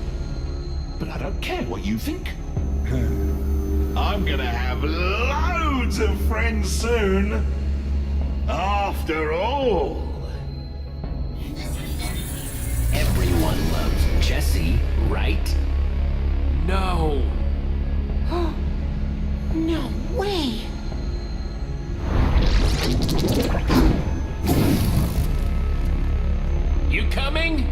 But I don't care what you think. I'm gonna have loads of friends soon. After all. Everyone loves Jesse, right? No. No way! You coming?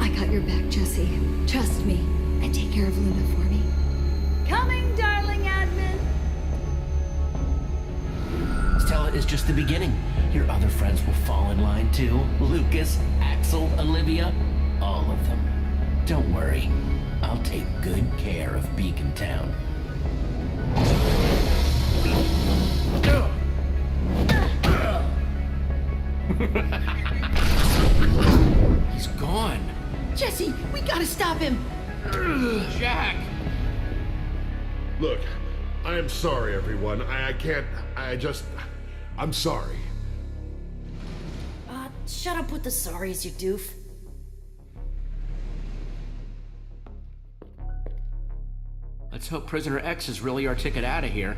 I got your back, Jesse. Trust me. And take care of Luna for me. Coming! just the beginning. Your other friends will fall in line too. Lucas, Axel, Olivia, all of them. Don't worry, I'll take good care of Beacon Town. He's gone. Jesse, we gotta stop him. Jack! Look, I am sorry, everyone. I'm sorry. Shut up with the sorries, you doof. Let's hope Prisoner X is really our ticket out of here.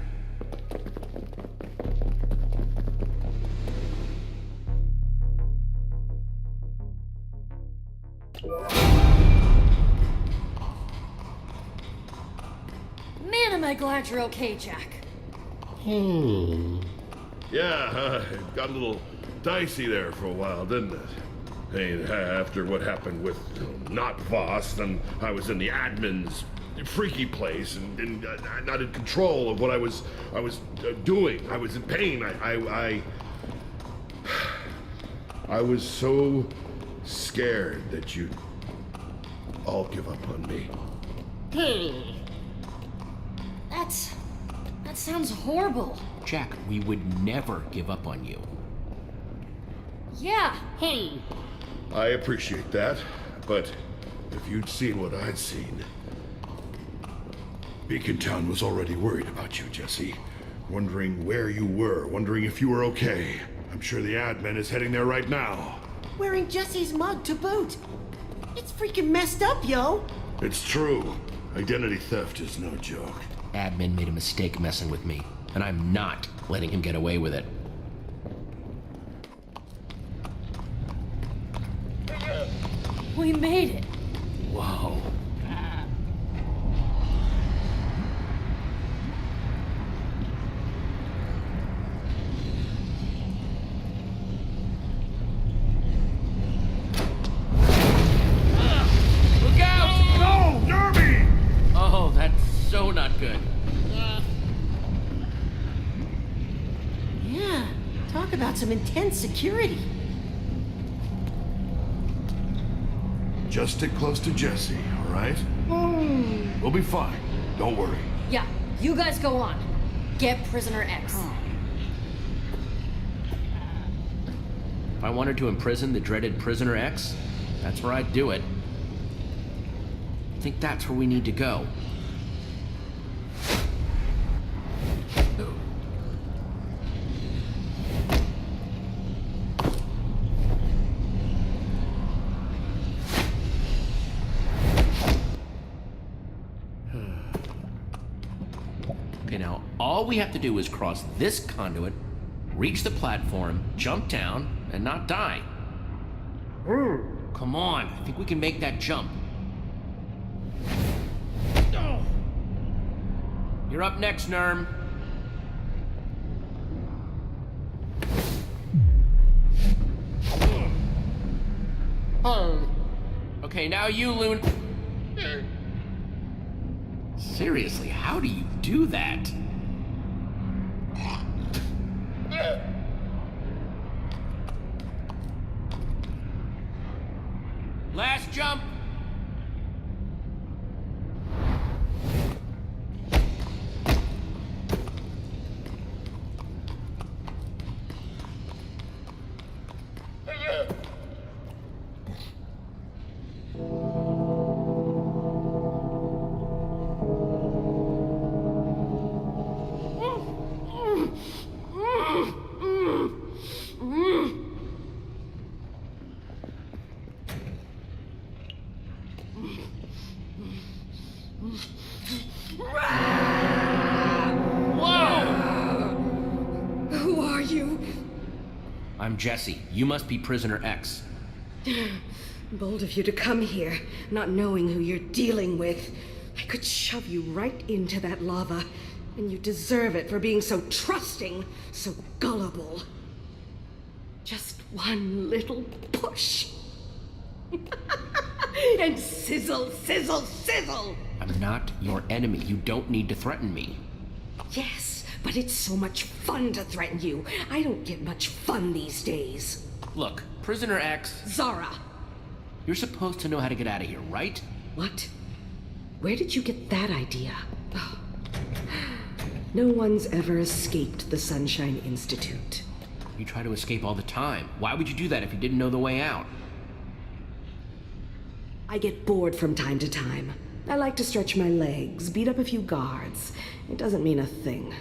Man, am I glad you're okay, Jack. Yeah, it got a little dicey there for a while, didn't it? Hey, after what happened with not Voss, then I was in the admin's freaky place and not in control of what I was doing. I was in pain. I was so scared that you'd all give up on me. That sounds horrible. Jack, we would never give up on you. Yeah. I appreciate that, but if you'd seen what I'd seen... Beacon Town was already worried about you, Jesse. Wondering where you were, wondering if you were okay. I'm sure the admin is heading there right now. Wearing Jesse's mug to boot. It's freaking messed up, yo. It's true. Identity theft is no joke. Admin made a mistake messing with me, and I'm not letting him get away with it. We made it. Whoa. Look out! No, Derby! Oh, that's so not good. Yeah, talk about some intense security. Just stick close to Jesse, all right? We'll be fine. Don't worry. Yeah, you guys go on. Get Prisoner X. If I wanted to imprison the dreaded Prisoner X, that's where I'd do it. I think that's where we need to go. Okay, now, all we have to do is cross this conduit, reach the platform, jump down, and not die. Come on, I think we can make that jump. You're up next, Nerm. Okay, now you, Loon. Seriously, how do you do that? Last jump. Who are you? I'm Jesse. You must be Prisoner X. Bold of you to come here, not knowing who you're dealing with. I could shove you right into that lava, and you deserve it for being so trusting, so gullible. Just one little push. And sizzle, sizzle, sizzle! I'm not your enemy. You don't need to threaten me. Yes, but it's so much fun to threaten you. I don't get much fun these days. Look, Prisoner X, Zara! you're supposed to know how to get out of here, right? What? Where did you get that idea? Oh. No one's ever escaped the Sunshine Institute. You try to escape all the time. Why would you do that if you didn't know the way out? I get bored from time to time. I like to stretch my legs, beat up a few guards. It doesn't mean a thing.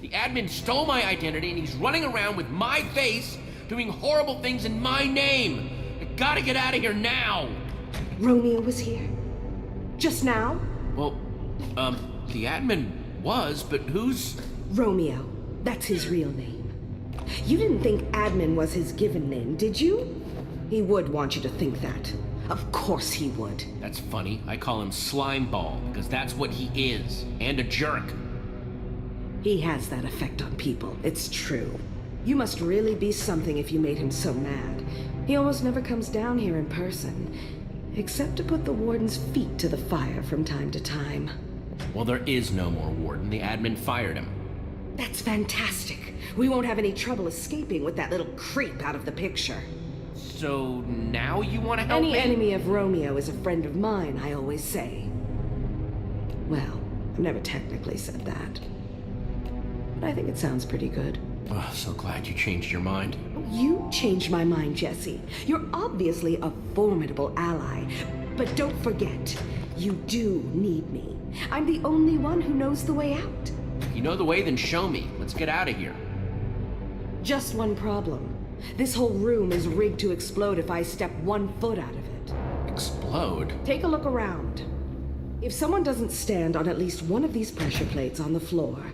The admin stole my identity and he's running around with my face, doing horrible things in my name. I gotta get out of here now! Romeo was here? Just now? Well, the admin was, but who's... Romeo. That's his real name. You didn't think admin was his given name, did you? He would want you to think that. Of course he would. That's funny. I call him Slimeball, because that's what he is. And a jerk. He has that effect on people, it's true. You must really be something if you made him so mad. He almost never comes down here in person, except to put the warden's feet to the fire from time to time. Well, there is no more warden. The admin fired him. That's fantastic. We won't have any trouble escaping with that little creep out of the picture. So now you want to help me? Any enemy of Romeo is a friend of mine, I always say. Well, I've never technically said that. But I think it sounds pretty good. Oh, so glad you changed your mind. You changed my mind, Jesse. You're obviously a formidable ally. But don't forget, you do need me. I'm the only one who knows the way out. If you know the way, then show me. Let's get out of here. Just one problem. This whole room is rigged to explode if I step 1 foot out of it. Explode? Take a look around. If someone doesn't stand on at least one of these pressure plates on the floor,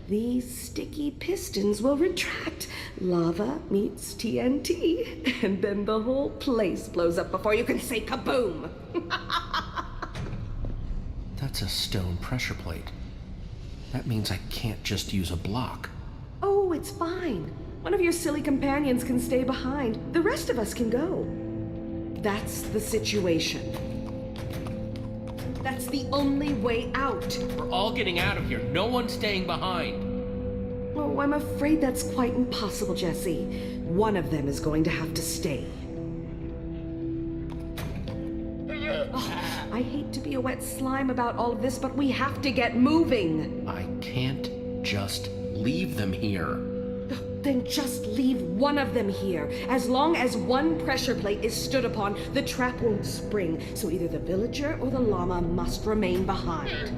these sticky pistons will retract. Lava meets TNT, and then the whole place blows up before you can say kaboom! That's a stone pressure plate. That means I can't just use a block. Oh, it's fine. One of your silly companions can stay behind. The rest of us can go. That's the situation. That's the only way out. We're all getting out of here. No one's staying behind. Oh, I'm afraid that's quite impossible, Jesse. One of them is going to have to stay. Oh, I hate to be a wet slime about all of this, but we have to get moving. I can't just leave them here. Then just leave one of them here. As long as one pressure plate is stood upon, the trap won't spring. So either the villager or the llama must remain behind.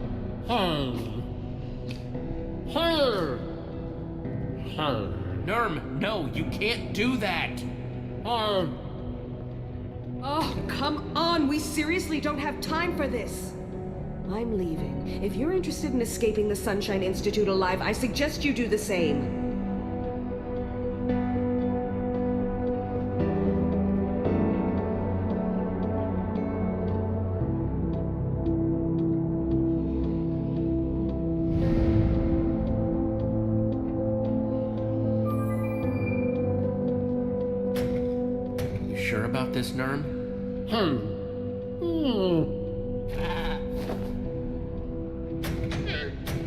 Nerm, no, you can't do that. Oh, come on. We seriously don't have time for this. I'm leaving. If you're interested in escaping the Sunshine Institute alive, I suggest you do the same. Sure about this, Nerm?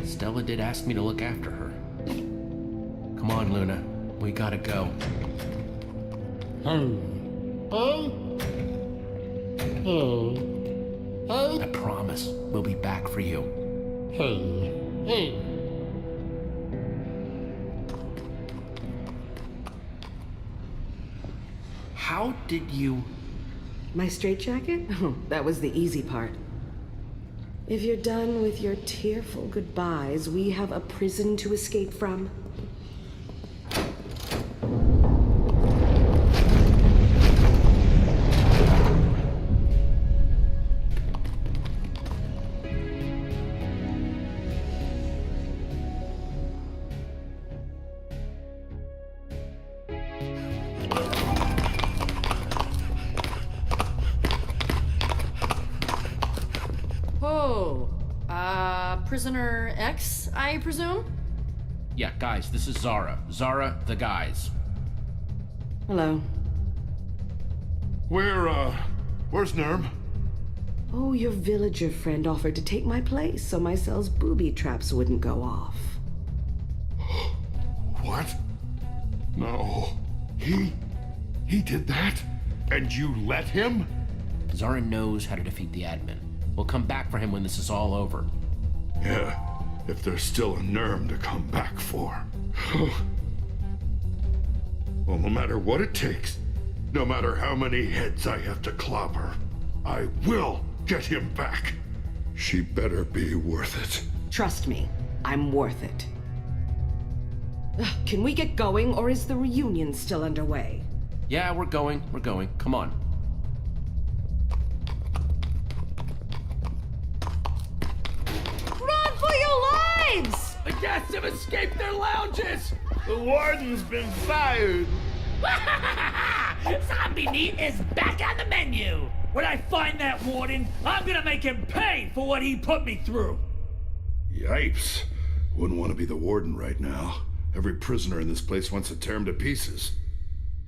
Stella did ask me to look after her. Come on, Luna. We gotta go. I promise we'll be back for you. How did you... My straitjacket? Oh, that was the easy part. If you're done with your tearful goodbyes, we have a prison to escape from. Prisoner X, I presume? Yeah, guys, this is Zara. Zara, the guys. Hello. Where's Nerm? Oh, your villager friend offered to take my place so my cell's booby traps wouldn't go off. What? No. He did that? And you let him? Zarin knows how to defeat the admin. We'll come back for him when this is all over. Yeah, if there's still a Nurm to come back for. Well, no matter what it takes, no matter how many heads I have to clobber, I will get him back. She better be worth it. Trust me, I'm worth it. Can we get going, or is the reunion still underway? Yeah, we're going. Come on. Run for your lives! The guests have escaped their lounges! The warden's been fired. Zombie meat is back on the menu! When I find that warden, I'm gonna make him pay for what he put me through! Yipes. Wouldn't want to be the warden right now. Every prisoner in this place wants to tear him to pieces.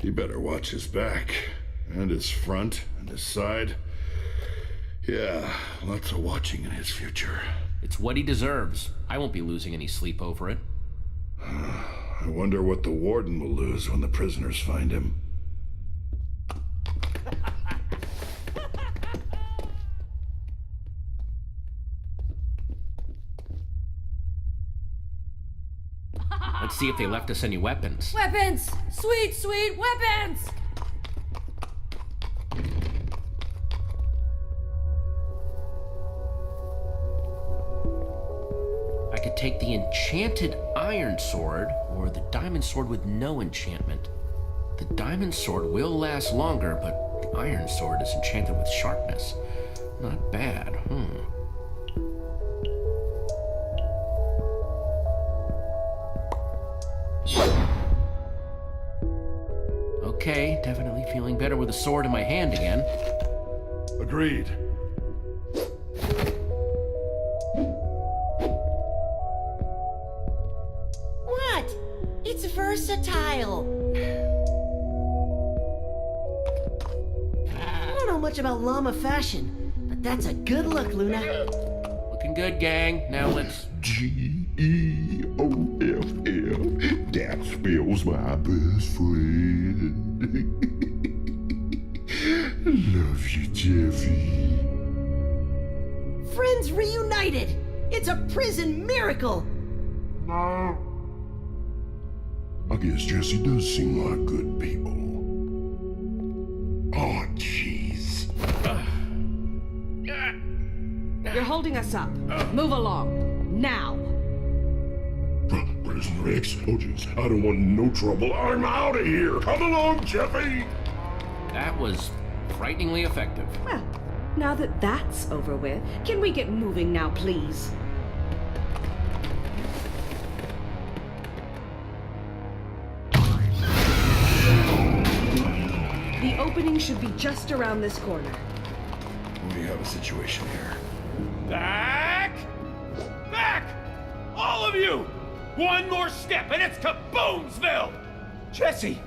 He better watch his back, and his front, and his side. Yeah, lots of watching in his future. It's what he deserves. I won't be losing any sleep over it. I wonder what the warden will lose when the prisoners find him. Let's see if they left us any weapons. Weapons! Sweet, sweet weapons! I could take the enchanted iron sword or the diamond sword with no enchantment. The diamond sword will last longer, but the iron sword is enchanted with sharpness. Not bad, Okay, definitely feeling better with a sword in my hand again. Agreed. What? It's versatile. I don't know much about llama fashion, but that's a good look, Luna. Looking good, gang. Now let's... Geoff. That spells my best friend. Love you, Jeffy. Friends reunited! It's a prison miracle! No. I guess Jesse does seem like good people. Oh, jeez. You're holding us up. Move along. Now. Prisoner X soldiers, I don't want no trouble. I'm out of here. Come along, Jeffy. That was frighteningly effective. Well, now that that's over with, can we get moving now, please? The opening should be just around this corner. We have a situation here. Back! Back! All of you! One more step and it's Kaboomsville! Jesse!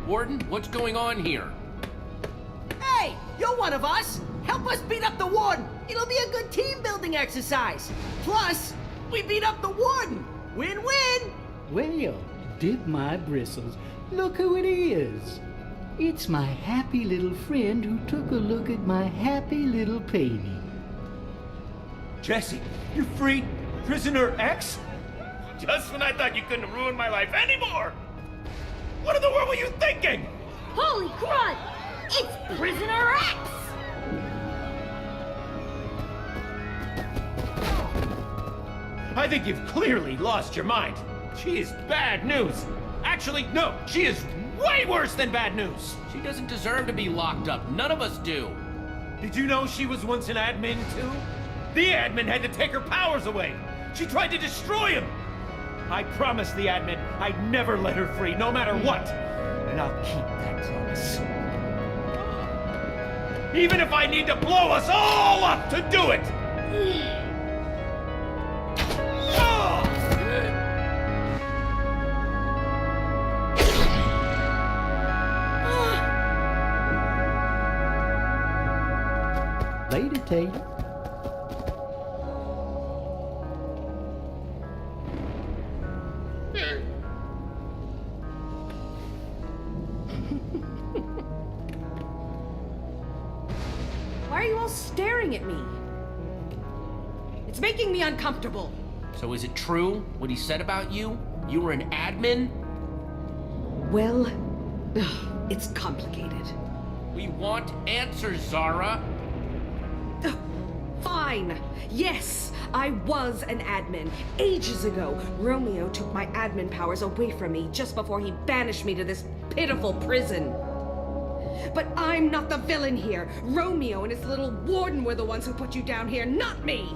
Warden, what's going on here? Hey, you're one of us! Help us beat up the warden! It'll be a good team-building exercise! Plus, we beat up the warden! Win-win! Well, dip my bristles. Look who it is. It's my happy little friend who took a look at my happy little painting. Jesse, you freed Prisoner X? Just when I thought you couldn't ruin my life anymore! What in the world were you thinking? Holy crud! It's Prisoner X! I think you've clearly lost your mind. She is bad news. Actually, no, she is way worse than bad news. She doesn't deserve to be locked up. None of us do. Did you know she was once an admin, too? The admin had to take her powers away. She tried to destroy him. I promised the admin I'd never let her free, no matter what. And I'll keep that promise. Even if I need to blow us all up to do it! Later, Taylor. all staring at me? It's making me uncomfortable. So is it true what he said about you? You were an admin? Well, it's complicated. We want answers, Zara. Fine. Yes, I was an admin. Ages ago, Romeo took my admin powers away from me just before he banished me to this pitiful prison. But I'm not the villain here. Romeo and his little warden were the ones who put you down here, not me.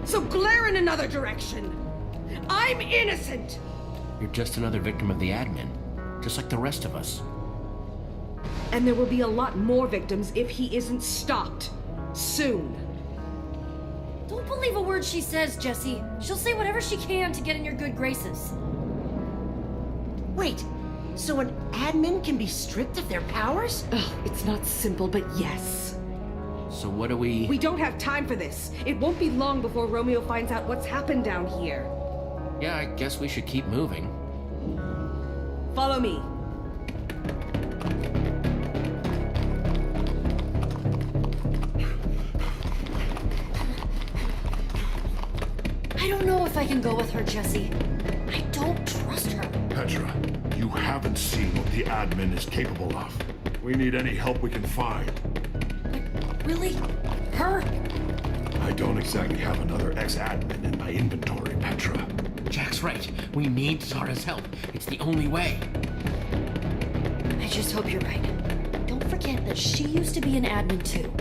So glare in another direction. I'm innocent. You're just another victim of the admin, just like the rest of us. And there will be a lot more victims if he isn't stopped. Soon. Don't believe a word she says, Jesse. She'll say whatever she can to get in your good graces. Wait, so an admin can be stripped of their powers? It's not simple, but yes. So what do we... We don't have time for this. It won't be long before Romeo finds out what's happened down here. Yeah, I guess we should keep moving. Follow me. I don't know if I can go with her, Jesse. I don't trust her. Petra, you haven't seen what the admin is capable of. We need any help we can find. Really? Her? I don't exactly have another ex-admin in my inventory, Petra. Jack's right. We need Zara's help. It's the only way. I just hope you're right. Don't forget that she used to be an admin too.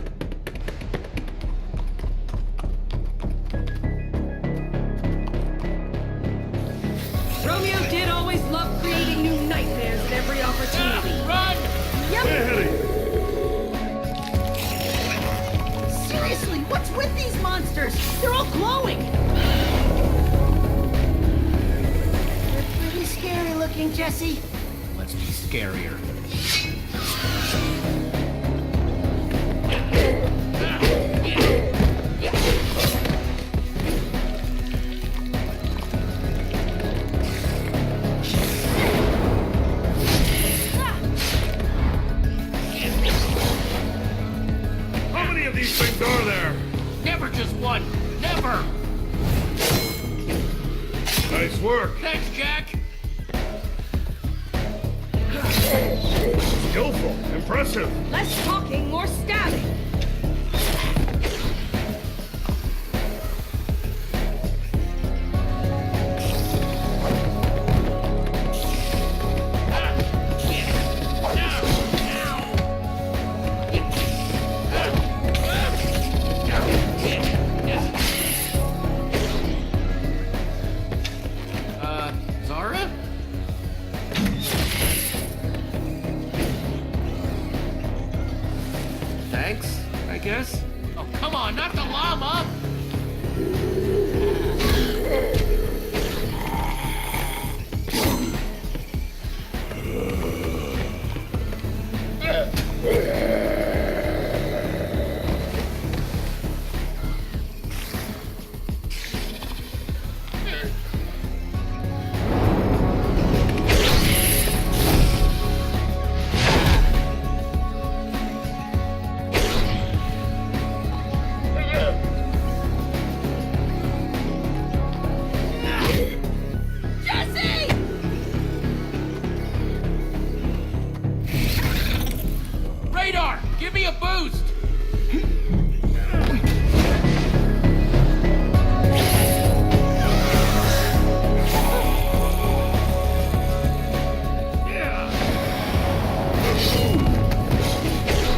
Romeo did always love creating new nightmares at every opportunity. Run! Yep. Seriously, what's with these monsters? They're all glowing! They're pretty scary looking, Jesse. Let's be scarier. How many of these things are there? Never just one! Never! Nice work. Thanks, Jack! Skillful. Impressive. Less talking, more stabbing. Zara? Thanks, I guess. Oh, come on, not the llama! Radar! Give me a boost!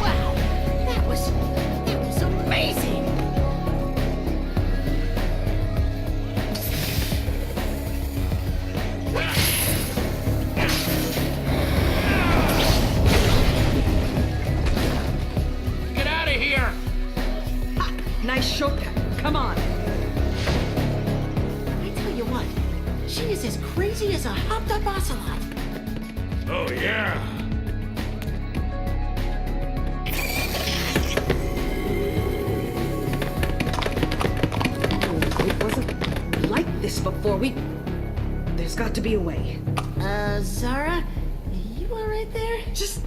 Wow, that was amazing! Get out of here! Ha! Nice shortcut. Come on. I tell you what, she is as crazy as a hopped up ocelot. Oh, yeah. It wasn't like this before. There's got to be a way. Zara? You alright there? Just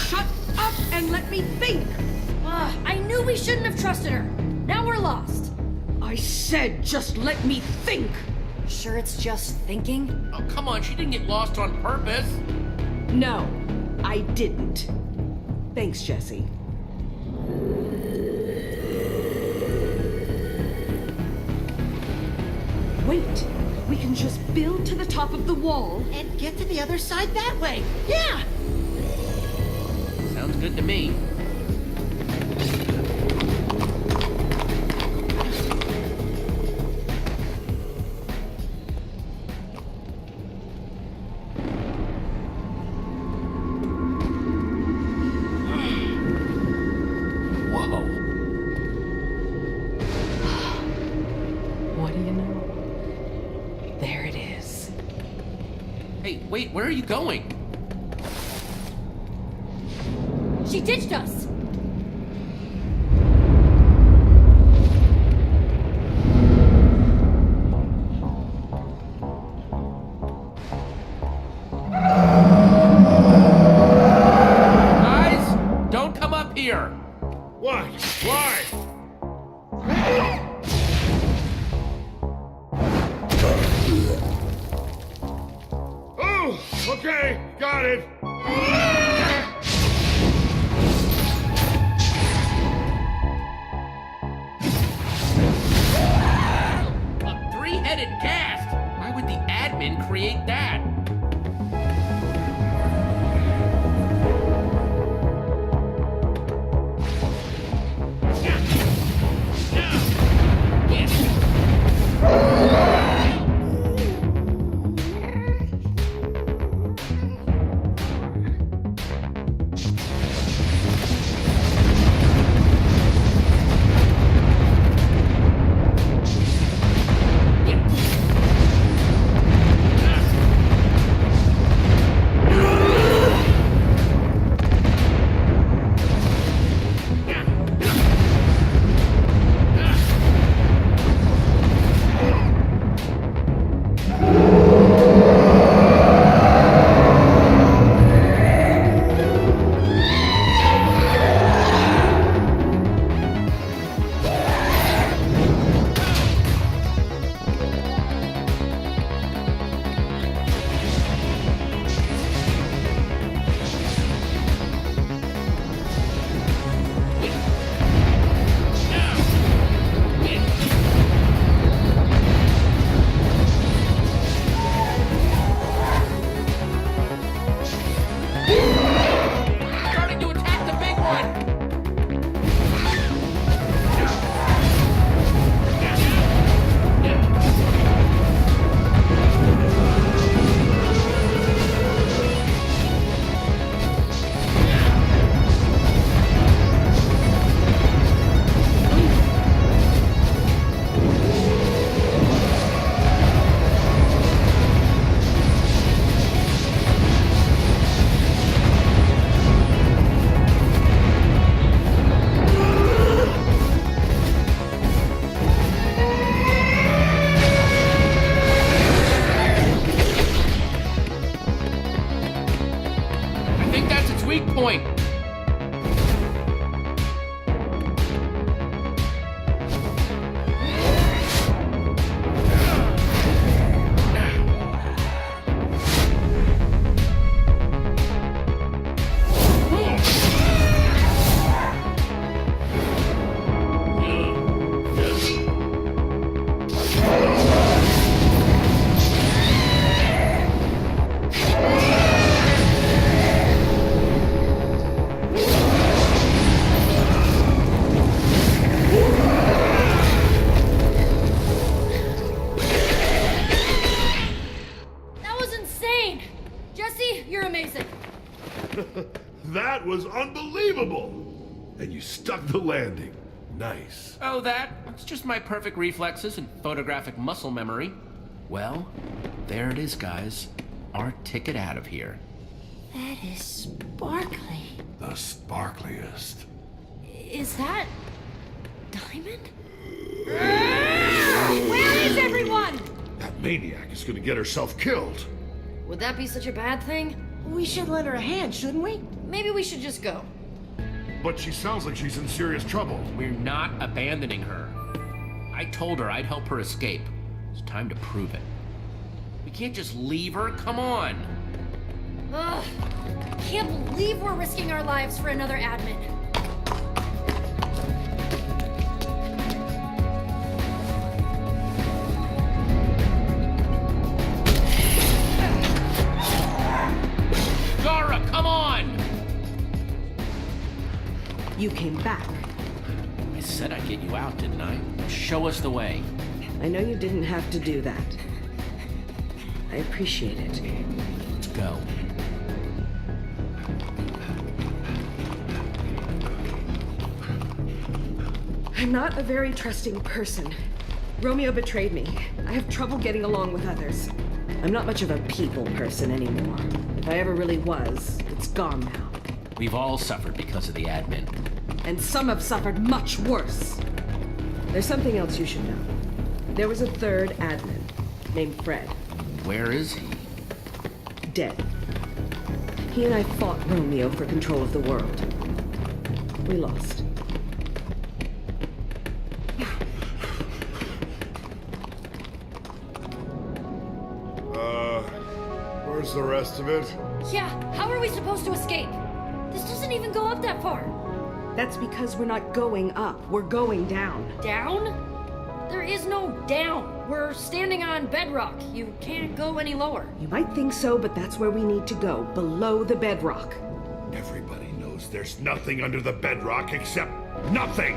shut up and let me think. I knew we shouldn't have trusted her. Now we're lost. I said just let me think. Sure it's just thinking? Oh, come on, she didn't get lost on purpose. No, I didn't. Thanks, Jesse. Wait, we can just build to the top of the wall. And get to the other side that way. Yeah! Sounds good to me. What do you know? There it is. Hey, wait, where are you going? She ditched us! Guys, don't come up here. What? Why? Oh, okay, got it. A three-headed ghast. Why would the admin create that? Starting to attack the big one. I think that's its weak point. That was insane! Jesse, you're amazing. That was unbelievable. And you stuck the landing. Nice. Oh, it's just my perfect reflexes and photographic muscle memory. Well, there it is, guys. Our ticket out of here. That is sparkly. The sparkliest. Is that... Diamond? Where is everyone? That maniac is gonna get herself killed. Would that be such a bad thing? We should lend her a hand, shouldn't we? Maybe we should just go. But she sounds like she's in serious trouble. We're not abandoning her. I told her I'd help her escape. It's time to prove it. We can't just leave her. Come on. Ugh. Can't believe we're risking our lives for another admin. Gara, come on! You came back. I said I'd get you out, didn't I? Show us the way. I know you didn't have to do that. I appreciate it. Let's go. I'm not a very trusting person. Romeo betrayed me. I have trouble getting along with others. I'm not much of a people person anymore. If I ever really was, it's gone now. We've all suffered because of the admin. And some have suffered much worse. There's something else you should know. There was a third admin named Fred. Where is he? Dead. He and I fought Romeo for control of the world. We lost. Where's the rest of it? Yeah, how are we supposed to escape? This doesn't even go up that far. That's because we're not going up. We're going down. Down? There is no down. We're standing on bedrock. You can't go any lower. You might think so, but that's where we need to go. Below the bedrock. Everybody knows there's nothing under the bedrock except nothing!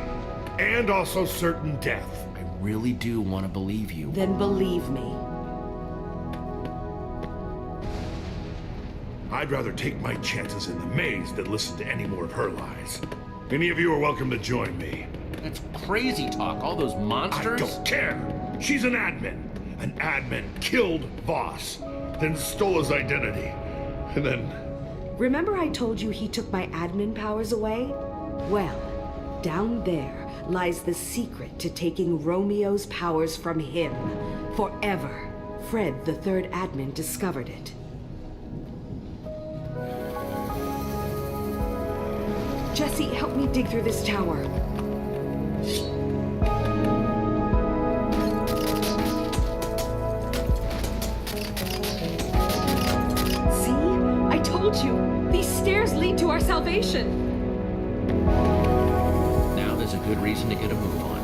And also certain death. I really do want to believe you. Then believe me. I'd rather take my chances in the maze than listen to any more of her lies. Any of you are welcome to join me. That's crazy talk. All those monsters? I don't care. She's an admin. An admin killed Voss, then stole his identity, and then... Remember I told you he took my admin powers away? Well, down there lies the secret to taking Romeo's powers from him. Forever. Fred, the third admin, discovered it. Jesse, help me dig through this tower. See? I told you! These stairs lead to our salvation! Now there's a good reason to get a move on.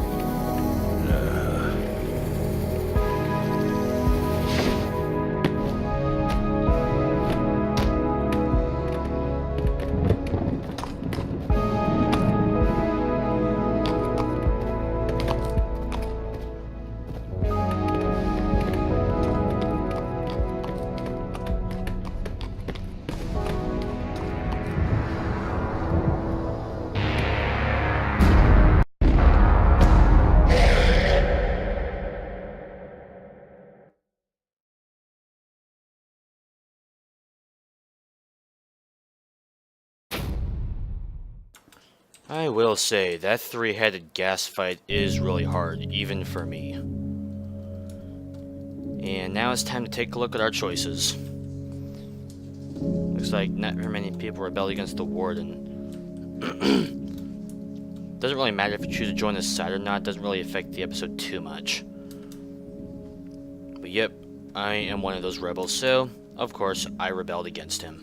I will say, that three-headed gas fight is really hard, even for me. And now it's time to take a look at our choices. Looks like not very many people rebelled against the Warden. Doesn't really matter if you choose to join this side or not, doesn't really affect the episode too much. But yep, I am one of those rebels, so, of course, I rebelled against him.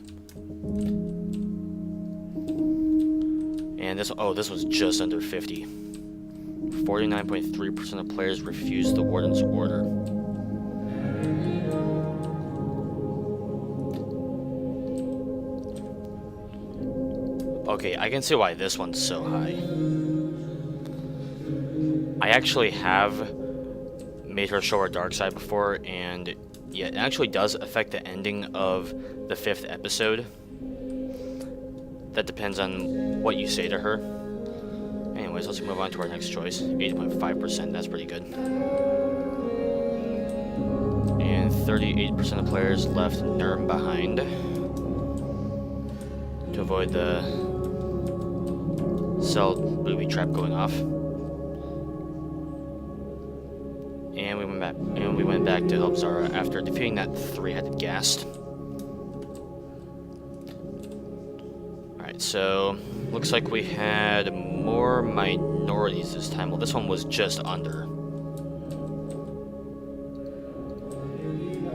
And this was just under 50. 49.3% of players refused the Warden's order. Okay, I can see why this one's so high. I actually have made her show her dark side before, and yeah, it actually does affect the ending of the 5th episode. That depends on what you say to her. Anyways, let's move on to our next choice. 8.5%, that's pretty good. And 38% of players left Nurm behind to avoid the cell booby trap going off. And we went back to help Zara after defeating that three-headed ghast. so looks like we had more minorities this time. Well, this one was just under.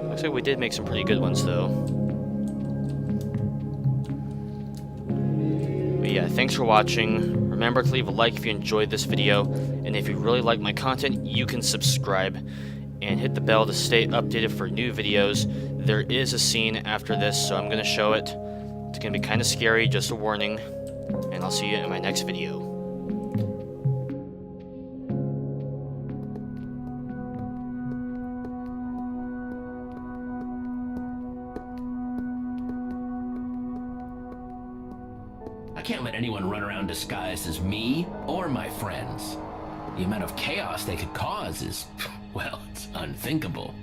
Looks like we did make some pretty good ones, though. But yeah, thanks for watching. Remember to leave a like if you enjoyed this video, and if you really like my content, you can subscribe and hit the bell to stay updated for new videos. There is a scene after this, so I'm going to show it. It's going to be kind of scary, just a warning, and I'll see you in my next video. I can't let anyone run around disguised as me or my friends. The amount of chaos they could cause is, well, it's unthinkable.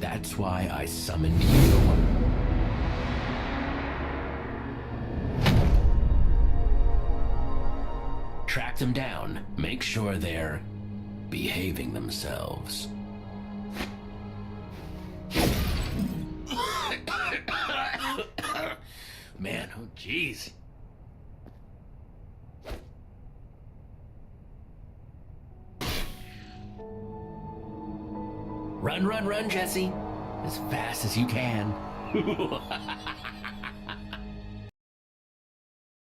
That's why I summoned you. Track them down. Make sure they're behaving themselves. Man, oh jeez. Run, run, run, Jesse. As fast as you can.